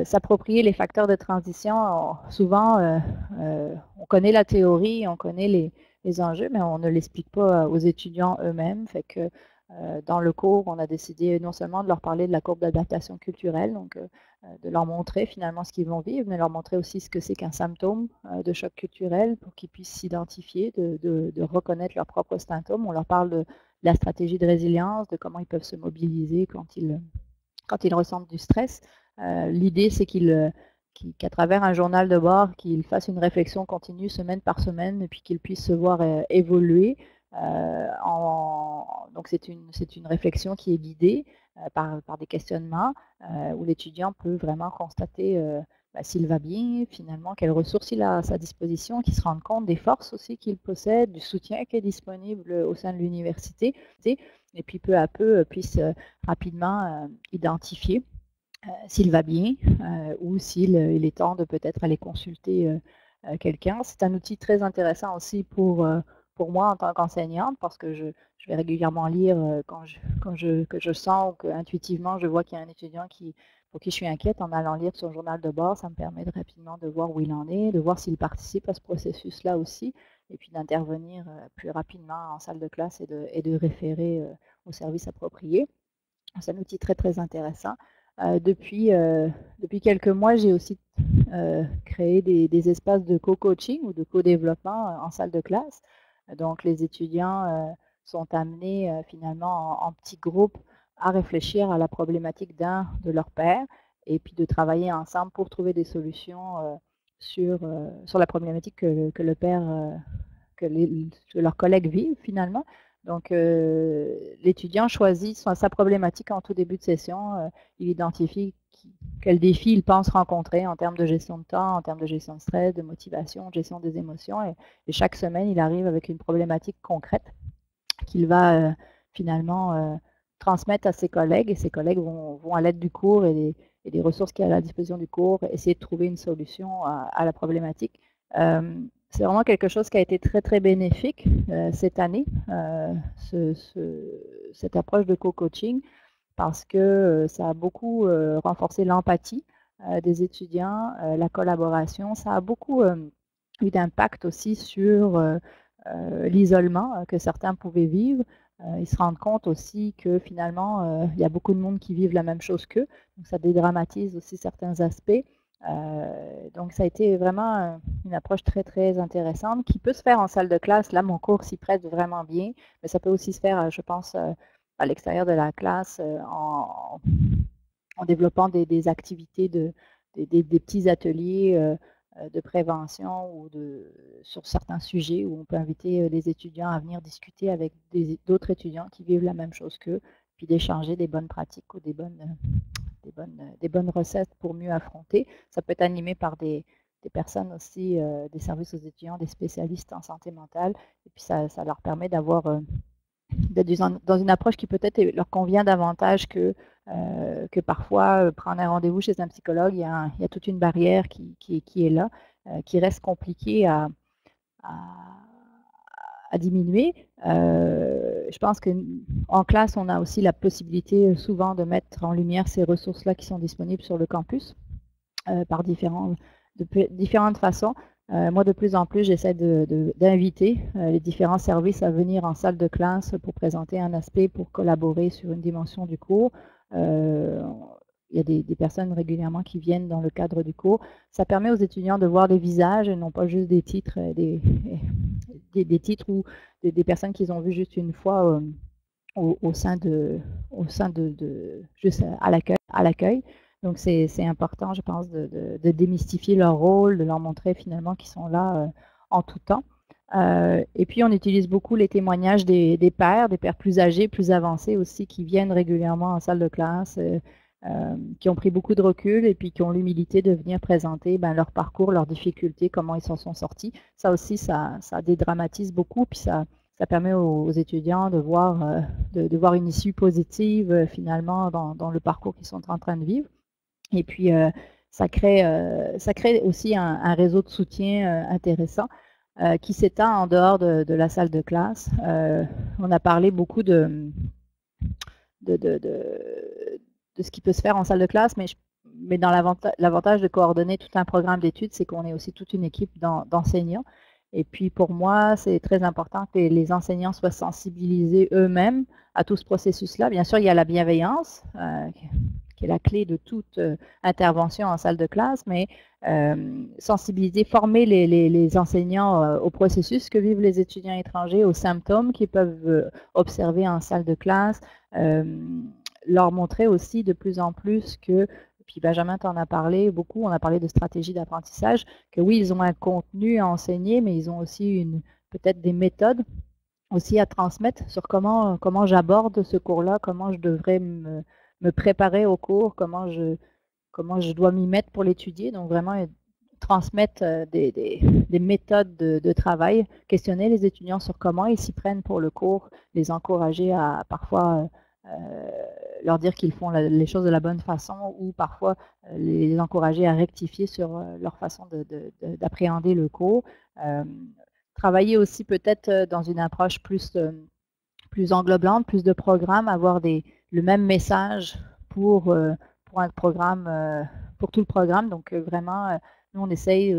S'approprier les facteurs de transition, souvent on connaît la théorie, on connaît les enjeux, mais on ne l'explique pas aux étudiants eux-mêmes. Fait que dans le cours, on a décidé non seulement de leur parler de la courbe d'adaptation culturelle, donc de leur montrer finalement ce qu'ils vont vivre, mais leur montrer aussi ce que c'est qu'un symptôme de choc culturel pour qu'ils puissent s'identifier, de reconnaître leurs propres symptômes. On leur parle de la stratégie de résilience, de comment ils peuvent se mobiliser quand ils ressentent du stress. L'idée, c'est qu'à travers un journal de bord, qu'ils fassent une réflexion continue semaine par semaine et puis qu'ils puissent se voir évoluer. Donc c'est une réflexion qui est guidée par des questionnements où l'étudiant peut vraiment constater s'il va bien, finalement, quelles ressources il a à sa disposition, qu'il se rende compte des forces aussi qu'il possède, du soutien qui est disponible au sein de l'université, et puis peu à peu puisse rapidement identifier s'il va bien ou s'il est temps de peut-être aller consulter quelqu'un. C'est un outil très intéressant aussi pour moi en tant qu'enseignante, parce que je vais régulièrement lire que je sens ou qu'intuitivement je vois qu'il y a un étudiant pour qui je suis inquiète. En allant lire son journal de bord, ça me permet de rapidement de voir où il en est, de voir s'il participe à ce processus-là aussi, et puis d'intervenir plus rapidement en salle de classe et de référer au service approprié. C'est un outil très très intéressant. Depuis quelques mois, j'ai aussi créé des espaces de co-coaching ou de co-développement en salle de classe. Donc, les étudiants sont amenés finalement en petits groupes à réfléchir à la problématique d'un de leurs pairs et puis de travailler ensemble pour trouver des solutions sur la problématique que le père, que leurs collègues vivent finalement. Donc, l'étudiant choisit sa problématique en tout début de session. Il identifie quel défi il pense rencontrer en termes de gestion de temps, en termes de gestion de stress, de motivation, de gestion des émotions. Et chaque semaine, il arrive avec une problématique concrète qu'il va finalement transmettre à ses collègues. Et ses collègues vont à l'aide du cours et des ressources qu'il y a à la disposition du cours, essayer de trouver une solution à la problématique. C'est vraiment quelque chose qui a été très, très bénéfique cette année, cette approche de co-coaching, parce que ça a beaucoup renforcé l'empathie des étudiants, la collaboration. Ça a beaucoup eu d'impact aussi sur l'isolement que certains pouvaient vivre. Ils se rendent compte aussi que finalement, il y a beaucoup de monde qui vivent la même chose qu'eux. Donc ça dédramatise aussi certains aspects. Donc ça a été vraiment une approche très très intéressante qui peut se faire en salle de classe. Là, mon cours s'y prête vraiment bien, mais ça peut aussi se faire, je pense, à l'extérieur de la classe en développant des activités, des petits ateliers de prévention ou sur certains sujets où on peut inviter les étudiants à venir discuter avec d'autres étudiants qui vivent la même chose qu'eux, puis d'échanger des bonnes pratiques ou des bonnes recettes pour mieux affronter. Ça peut être animé par des personnes aussi, des services aux étudiants, des spécialistes en santé mentale, et puis ça leur permet d'être dans une approche qui peut-être leur convient davantage que parfois prendre un rendez-vous chez un psychologue. Il y a toute une barrière qui est là, qui reste compliquée à diminuer. Je pense qu'en classe, on a aussi la possibilité souvent de mettre en lumière ces ressources-là qui sont disponibles sur le campus par différentes façons. Moi, de plus en plus, j'essaie d'inviter les différents services à venir en salle de classe pour présenter un aspect, pour collaborer sur une dimension du cours. il y a des personnes régulièrement qui viennent dans le cadre du cours. Ça permet aux étudiants de voir des visages et non pas juste des titres, des titres ou des personnes qu'ils ont vues juste une fois au sein de juste à l'accueil. Donc c'est important, je pense, de démystifier leur rôle, de leur montrer finalement qu'ils sont là en tout temps. Et puis on utilise beaucoup les témoignages des pairs plus âgés, plus avancés aussi, qui viennent régulièrement en salle de classe, qui ont pris beaucoup de recul et puis qui ont l'humilité de venir présenter leur parcours, leurs difficultés, comment ils s'en sont sortis. Ça aussi, ça dédramatise beaucoup, puis ça permet aux étudiants de voir, une issue positive finalement dans le parcours qu'ils sont en train de vivre. Et puis, ça crée aussi un réseau de soutien intéressant qui s'étend en dehors de la salle de classe. On a parlé beaucoup de ce qui peut se faire en salle de classe, mais dans l'avantage de coordonner tout un programme d'études, c'est qu'on est aussi toute une équipe d'enseignants. Et puis pour moi, c'est très important que les enseignants soient sensibilisés eux-mêmes à tout ce processus-là. Bien sûr, il y a la bienveillance, qui est la clé de toute intervention en salle de classe, mais sensibiliser, former les enseignants au processus que vivent les étudiants étrangers, aux symptômes qu'ils peuvent observer en salle de classe, leur montrer aussi de plus en plus que, puis Benjamin t'en a parlé beaucoup, on a parlé de stratégie d'apprentissage, que oui, ils ont un contenu à enseigner, mais ils ont aussi peut-être des méthodes aussi à transmettre sur comment j'aborde ce cours-là, comment je devrais me préparer au cours, comment je dois m'y mettre pour l'étudier. Donc vraiment transmettre des méthodes de travail, questionner les étudiants sur comment ils s'y prennent pour le cours, les encourager à parfois leur dire qu'ils font les choses de la bonne façon ou parfois les encourager à rectifier sur leur façon d'appréhender le cours. Travailler aussi peut-être dans une approche plus englobante, plus de programmes, avoir le même message pour un programme, pour tout le programme. Donc vraiment, nous on essaye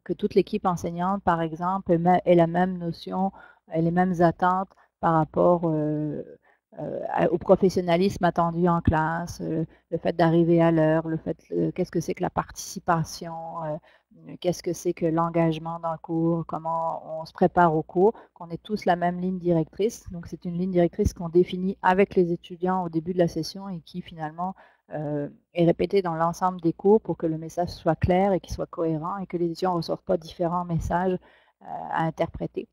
que toute l'équipe enseignante, par exemple, ait la même notion, ait les mêmes attentes par rapport au professionnalisme attendu en classe, le fait d'arriver à l'heure, qu'est-ce que c'est que la participation, qu'est-ce que c'est que l'engagement dans le cours, comment on se prépare au cours, qu'on ait tous la même ligne directrice. Donc c'est une ligne directrice qu'on définit avec les étudiants au début de la session et qui finalement est répétée dans l'ensemble des cours pour que le message soit clair et qu'il soit cohérent et que les étudiants ne reçoivent pas différents messages à interpréter.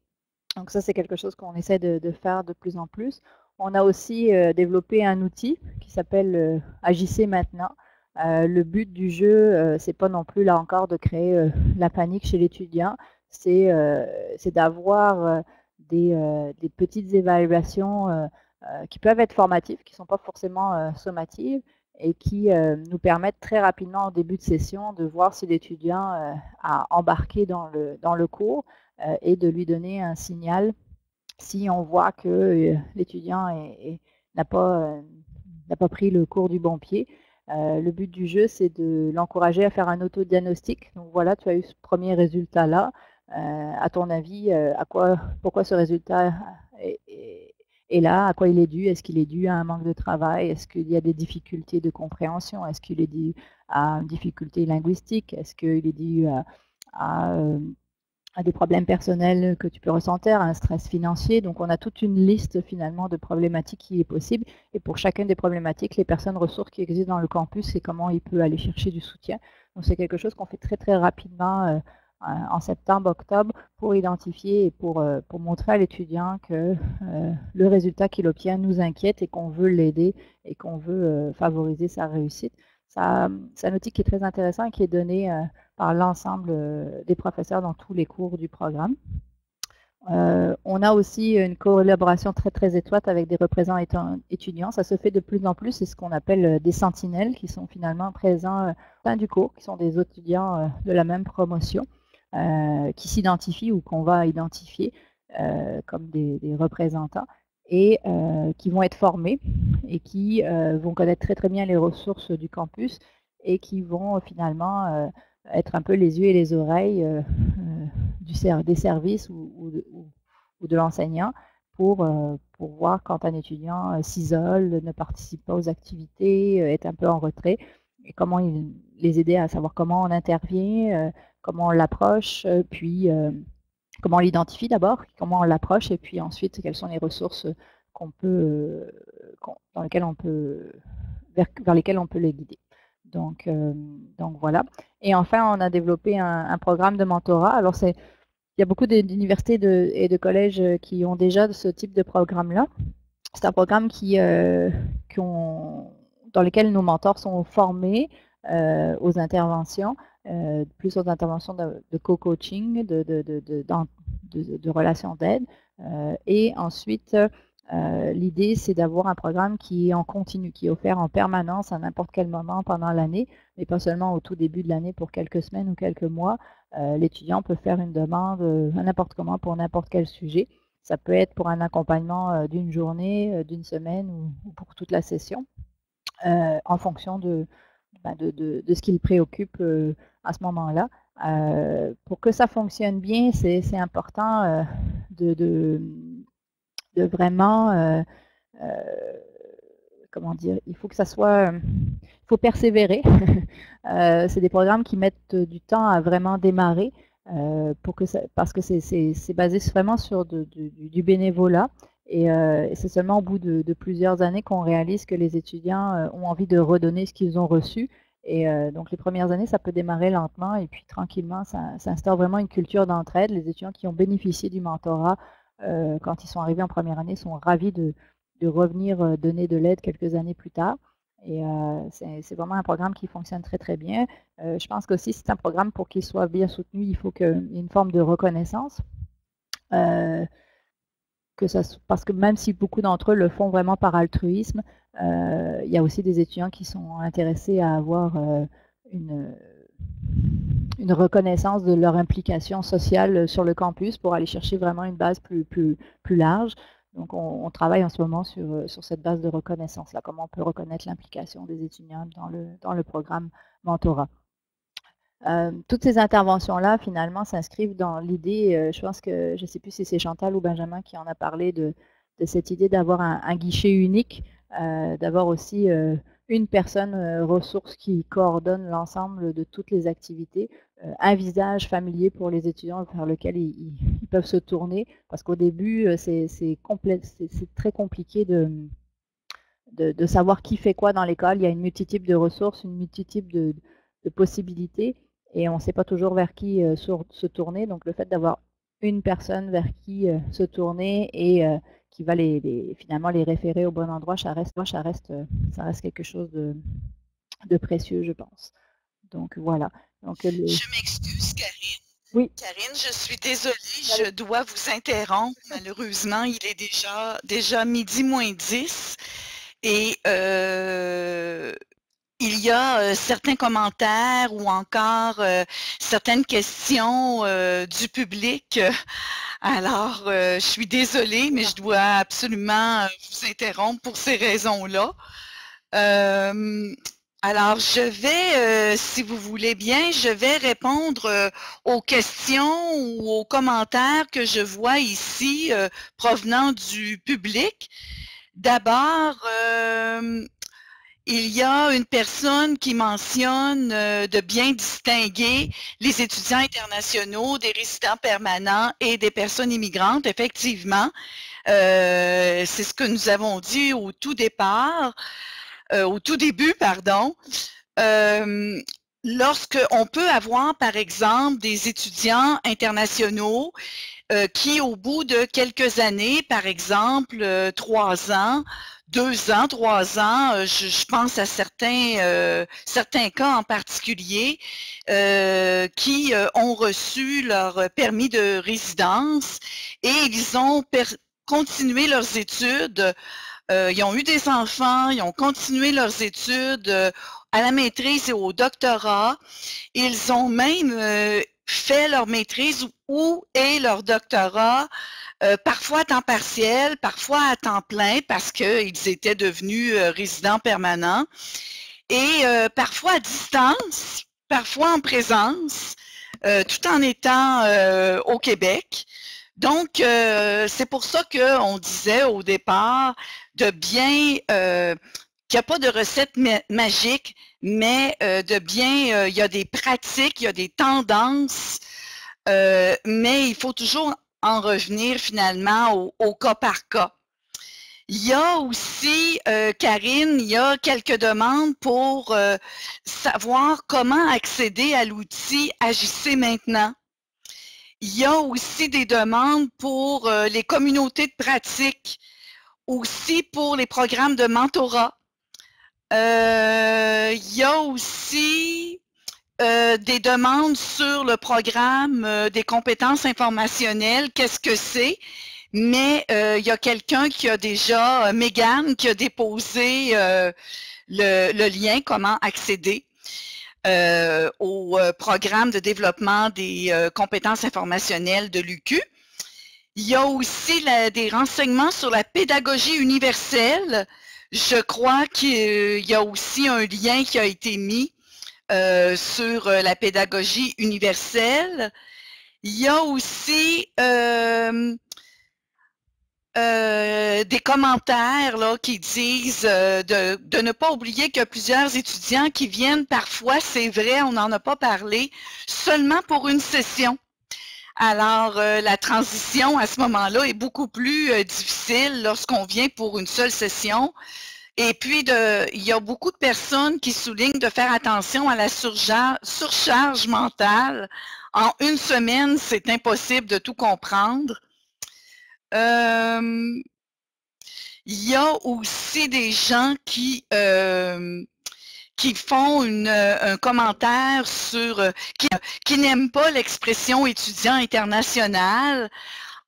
Donc ça, c'est quelque chose qu'on essaie de faire de plus en plus. On a aussi développé un outil qui s'appelle Agissez maintenant. Le but du jeu, c'est pas non plus là encore de créer la panique chez l'étudiant, c'est d'avoir des petites évaluations qui peuvent être formatives, qui ne sont pas forcément sommatives et qui nous permettent très rapidement au début de session de voir si l'étudiant a embarqué dans le cours et de lui donner un signal si on voit que l'étudiant n'a pas pris le cours du bon pied. Le but du jeu, c'est de l'encourager à faire un autodiagnostic. Donc voilà, tu as eu ce premier résultat-là. À ton avis, pourquoi ce résultat est là? À quoi il est dû? Est-ce qu'il est dû à un manque de travail? Est-ce qu'il y a des difficultés de compréhension? Est-ce qu'il est dû à une difficulté linguistique? Est-ce qu'il est dû à des problèmes personnels que tu peux ressentir, à un stress financier? Donc on a toute une liste finalement de problématiques qui est possible et pour chacune des problématiques, les personnes ressources qui existent dans le campus et comment il peut aller chercher du soutien. Donc c'est quelque chose qu'on fait très très rapidement en septembre, octobre pour identifier et pour montrer à l'étudiant que le résultat qu'il obtient nous inquiète et qu'on veut l'aider et qu'on veut favoriser sa réussite. C'est un outil qui est très intéressant et qui est donné par l'ensemble des professeurs dans tous les cours du programme. On a aussi une collaboration très très étroite avec des représentants étudiants. Ça se fait de plus en plus, c'est ce qu'on appelle des sentinelles qui sont finalement présents au sein du cours, qui sont des étudiants de la même promotion, qui s'identifient ou qu'on va identifier comme des représentants et qui vont être formés et qui vont connaître très très bien les ressources du campus et qui vont finalement être un peu les yeux et les oreilles des services ou de l'enseignant pour voir quand un étudiant s'isole, ne participe pas aux activités, est un peu en retrait, et comment les aider à savoir comment on intervient, comment on l'approche, puis comment on l'identifie d'abord, comment on l'approche, et puis ensuite quelles sont les ressources qu'on peut, dans lesquelles on peut, vers lesquelles on peut les guider. Donc voilà. Et enfin, on a développé un programme de mentorat. Alors il y a beaucoup d'universités et de collèges qui ont déjà ce type de programme-là. C'est un programme dans lequel nos mentors sont formés aux interventions, plus aux interventions de co-coaching, de relations d'aide. Et ensuite, l'idée, c'est d'avoir un programme qui est en continu, qui est offert en permanence à n'importe quel moment pendant l'année, mais pas seulement au tout début de l'année pour quelques semaines ou quelques mois. L'étudiant peut faire une demande à n'importe comment pour n'importe quel sujet. Ça peut être pour un accompagnement d'une journée, d'une semaine ou pour toute la session, en fonction de ce qui le préoccupe à ce moment-là. Pour que ça fonctionne bien, c'est important de vraiment, comment dire, il faut que ça soit, il faut persévérer. C'est des programmes qui mettent du temps à vraiment démarrer, parce que c'est basé vraiment sur du bénévolat, et c'est seulement au bout de plusieurs années qu'on réalise que les étudiants ont envie de redonner ce qu'ils ont reçu. Et donc les premières années, ça peut démarrer lentement, et puis tranquillement, ça instaure vraiment une culture d'entraide. Les étudiants qui ont bénéficié du mentorat quand ils sont arrivés en première année sont ravis de revenir donner de l'aide quelques années plus tard. Et c'est vraiment un programme qui fonctionne très, très bien. Je pense qu'aussi, c'est un programme, pour qu'il soit bien soutenu, il faut qu'il y ait une forme de reconnaissance. Parce que même si beaucoup d'entre eux le font vraiment par altruisme, il y a aussi des étudiants qui sont intéressés à avoir une reconnaissance de leur implication sociale sur le campus pour aller chercher vraiment une base plus large. Donc, on travaille en ce moment sur cette base de reconnaissance-là, comment on peut reconnaître l'implication des étudiants dans le programme mentorat. Toutes ces interventions-là, finalement, s'inscrivent dans l'idée, je pense que, je ne sais plus si c'est Chantal ou Benjamin qui en a parlé, de cette idée d'avoir un guichet unique, d'avoir aussi une personne ressource qui coordonne l'ensemble de toutes les activités, un visage familier pour les étudiants vers lequel ils peuvent se tourner, parce qu'au début, c'est très compliqué de savoir qui fait quoi dans l'école. Il y a une multitude de ressources, une multitude de possibilités, et on ne sait pas toujours vers qui se tourner. Donc le fait d'avoir une personne vers qui se tourner et qui va finalement les référer au bon endroit, ça reste quelque chose de précieux, je pense. Donc voilà. Donc, Je m'excuse, Karine. Oui. Karine, je suis désolée, je dois vous interrompre. Malheureusement, il est déjà midi moins 10. Et il y a certains commentaires ou encore certaines questions du public. Alors, je suis désolée, mais je dois absolument vous interrompre pour ces raisons-là. Alors, je vais, si vous voulez bien, je vais répondre aux questions ou aux commentaires que je vois ici provenant du public. D'abord, il y a une personne qui mentionne de bien distinguer les étudiants internationaux, des résidents permanents et des personnes immigrantes. Effectivement, c'est ce que nous avons dit au tout départ. Au tout début, pardon, lorsqu'on peut avoir, par exemple, des étudiants internationaux qui, au bout de quelques années, par exemple, 3 ans, 2 ans, 3 ans, je pense à certains cas en particulier, qui ont reçu leur permis de résidence et ils ont continué leurs études. Ils ont eu des enfants, ils ont continué leurs études à la maîtrise et au doctorat. Ils ont même fait leur maîtrise ou leur doctorat, parfois à temps partiel, parfois à temps plein, parce qu'ils étaient devenus résidents permanents, et parfois à distance, parfois en présence, tout en étant au Québec. Donc, c'est pour ça qu'on disait au départ de bien, qu'il n'y a pas de recette magique, mais de bien, il y a des pratiques, il y a des tendances, mais il faut toujours en revenir finalement au cas par cas. Il y a aussi, Karine, il y a quelques demandes pour savoir comment accéder à l'outil Agissez maintenant. Il y a aussi des demandes pour les communautés de pratique, aussi pour les programmes de mentorat. Il y a aussi des demandes sur le programme des compétences informationnelles. Qu'est-ce que c'est? Mais il y a quelqu'un qui a déjà, Mégane, qui a déposé le lien, comment accéder au programme de développement des compétences informationnelles de l'UQ. Il y a aussi des renseignements sur la pédagogie universelle. Je crois qu'il y a aussi un lien qui a été mis sur la pédagogie universelle. Il y a aussi des commentaires là, qui disent de ne pas oublier qu'il y a plusieurs étudiants qui viennent parfois, c'est vrai, on n'en a pas parlé, seulement pour une session. Alors, la transition à ce moment-là est beaucoup plus difficile lorsqu'on vient pour une seule session. Et puis, il y a beaucoup de personnes qui soulignent de faire attention à la surcharge mentale. En une semaine, c'est impossible de tout comprendre. Il y a aussi des gens qui font un commentaire sur qui n'aiment pas l'expression étudiant international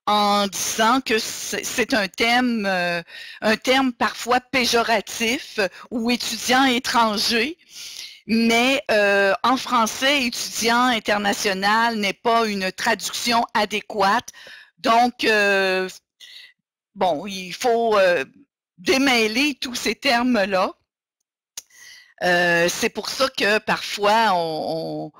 en disant que c'est un terme parfois péjoratif ou étudiant étranger. Mais en français, étudiant international n'est pas une traduction adéquate. Donc, bon, il faut démêler tous ces termes-là. C'est pour ça que parfois, on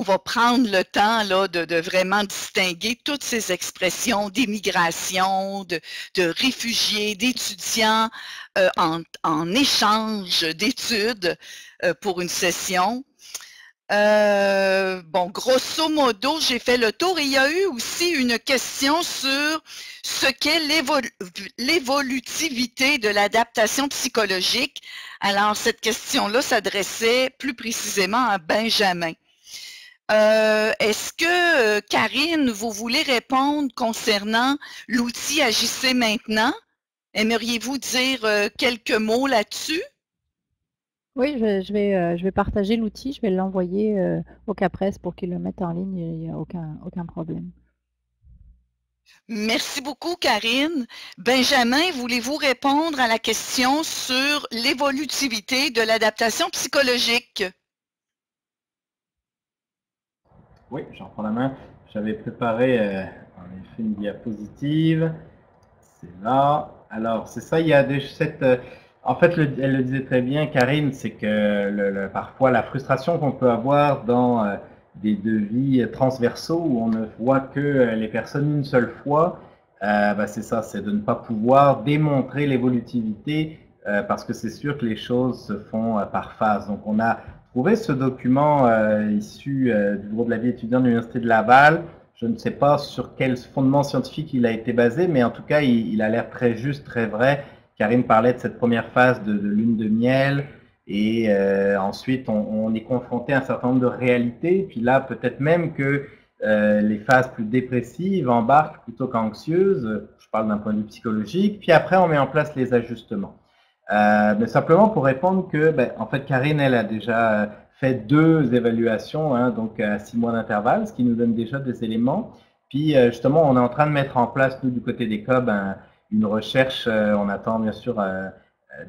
va prendre le temps là, de vraiment distinguer toutes ces expressions d'immigration, de réfugiés, d'étudiants en échange d'études pour une session. Bon, grosso modo, j'ai fait le tour. Et il y a eu aussi une question sur ce qu'est l'évolutivité de l'adaptation psychologique. Alors, cette question-là s'adressait plus précisément à Benjamin. Est-ce que, Karine, vous voulez répondre concernant l'outil Agissez maintenant? Aimeriez-vous dire quelques mots là-dessus? Oui, je vais partager l'outil, je vais l'envoyer au CAPRES pour qu'ils le mettent en ligne, il n'y a aucun problème. Merci beaucoup, Karine. Benjamin, voulez-vous répondre à la question sur l'évolutivité de l'adaptation psychologique? Oui, j'en prends la main. J'avais préparé en effet une diapositive. C'est là. Alors, c'est ça, il y a cette... en fait, elle le disait très bien, Karine, c'est que parfois la frustration qu'on peut avoir dans des devis transversaux où on ne voit que les personnes une seule fois, c'est ça, c'est de ne pas pouvoir démontrer l'évolutivité parce que c'est sûr que les choses se font par phase. Donc, on a trouvé ce document issu du bureau de la vie étudiante de l'Université de Laval. Je ne sais pas sur quel fondement scientifique il a été basé, mais en tout cas, il a l'air très juste, très vrai. Karine parlait de cette première phase de lune de miel, et ensuite, on est confronté à un certain nombre de réalités. Puis là, peut-être même que les phases plus dépressives embarquent plutôt qu'anxieuses. Je parle d'un point de vue psychologique. Puis après, on met en place les ajustements. Mais simplement pour répondre que, en fait, Karine, elle a déjà fait 2 évaluations, hein, donc à 6 mois d'intervalle, ce qui nous donne déjà des éléments. Puis justement, on est en train de mettre en place, nous, du côté des COB, une recherche, on attend bien sûr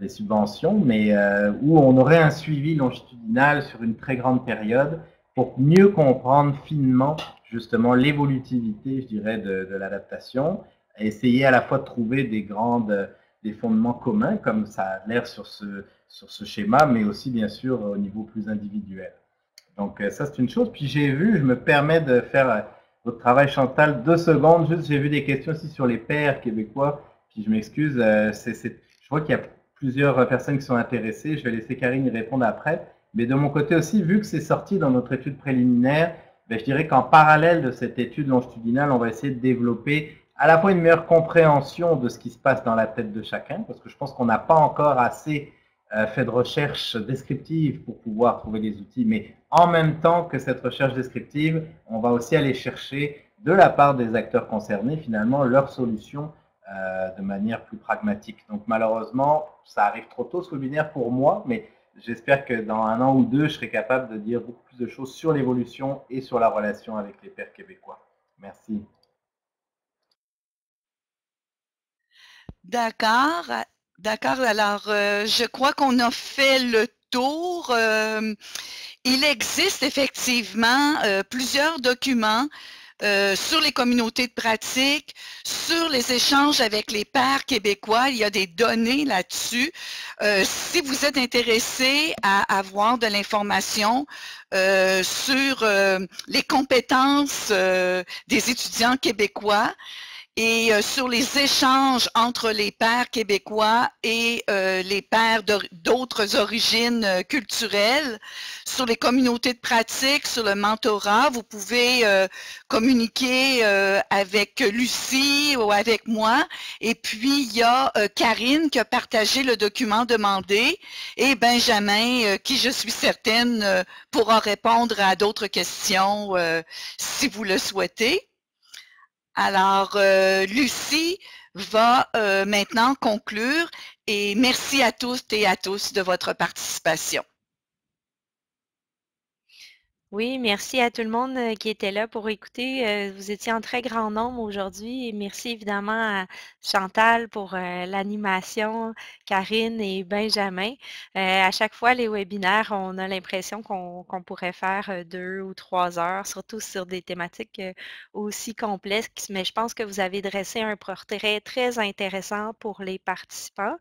des subventions, mais où on aurait un suivi longitudinal sur une très grande période pour mieux comprendre finement justement l'évolutivité, je dirais, de l'adaptation, et essayer à la fois de trouver des fondements communs, comme ça a l'air sur ce schéma, mais aussi bien sûr au niveau plus individuel. Donc ça, c'est une chose. Puis j'ai vu, je me permets de faire votre travail, Chantal. 2 secondes, juste, j'ai vu des questions aussi sur les pairs québécois, puis je m'excuse, je vois qu'il y a plusieurs personnes qui sont intéressées, je vais laisser Karine y répondre après, mais de mon côté aussi, vu que c'est sorti dans notre étude préliminaire, ben, je dirais qu'en parallèle de cette étude longitudinale, on va essayer de développer à la fois une meilleure compréhension de ce qui se passe dans la tête de chacun, parce que je pense qu'on n'a pas encore assez fait de recherche descriptive pour pouvoir trouver des outils, mais en même temps que cette recherche descriptive, on va aussi aller chercher de la part des acteurs concernés finalement leurs solutions de manière plus pragmatique. Donc malheureusement, ça arrive trop tôt ce webinaire pour moi, mais j'espère que dans 1 an ou 2, je serai capable de dire beaucoup plus de choses sur l'évolution et sur la relation avec les pairs québécois. Merci. D'accord, d'accord. Alors, je crois qu'on a fait le tour. Il existe effectivement plusieurs documents sur les communautés de pratique, sur les échanges avec les pairs québécois. Il y a des données là-dessus. Si vous êtes intéressé à avoir de l'information sur les compétences des étudiants québécois, et sur les échanges entre les pairs québécois et les pairs d'autres origines culturelles, sur les communautés de pratique, sur le mentorat, vous pouvez communiquer avec Lucie ou avec moi. Et puis, il y a Karine qui a partagé le document demandé et Benjamin, qui je suis certaine pourra répondre à d'autres questions si vous le souhaitez. Alors, Lucie va maintenant conclure et merci à tous et à tous de votre participation. Oui, merci à tout le monde qui était là pour écouter. Vous étiez en très grand nombre aujourd'hui et merci évidemment à Chantal pour l'animation, Karine et Benjamin. À chaque fois, les webinaires, on a l'impression qu'on pourrait faire 2 ou 3 heures, surtout sur des thématiques aussi complexes, mais je pense que vous avez dressé un portrait très intéressant pour les participants.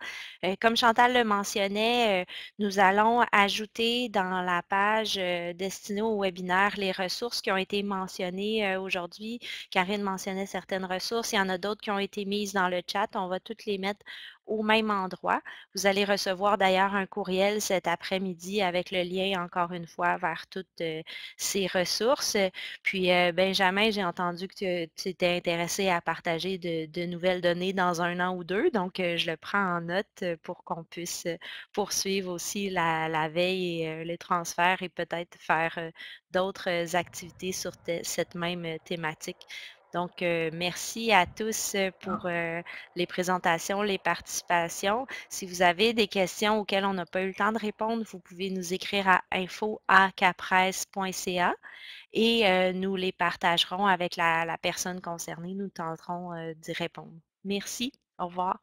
Comme Chantal le mentionnait, nous allons ajouter dans la page destinée au webinaire les ressources qui ont été mentionnées aujourd'hui. Karine mentionnait certaines ressources. Il y en a d'autres qui ont été mises dans le chat. On va toutes les mettre au même endroit. Vous allez recevoir d'ailleurs un courriel cet après-midi avec le lien, encore une fois, vers toutes ces ressources. Puis, Benjamin, j'ai entendu que tu étais intéressé à partager de nouvelles données dans 1 an ou 2. Donc, je le prends en note pour qu'on puisse poursuivre aussi la veille et les transferts et peut-être faire d'autres activités sur cette même thématique. Donc, merci à tous pour les présentations, les participations. Si vous avez des questions auxquelles on n'a pas eu le temps de répondre, vous pouvez nous écrire à info@capres.ca et nous les partagerons avec la personne concernée. Nous tenterons d'y répondre. Merci. Au revoir.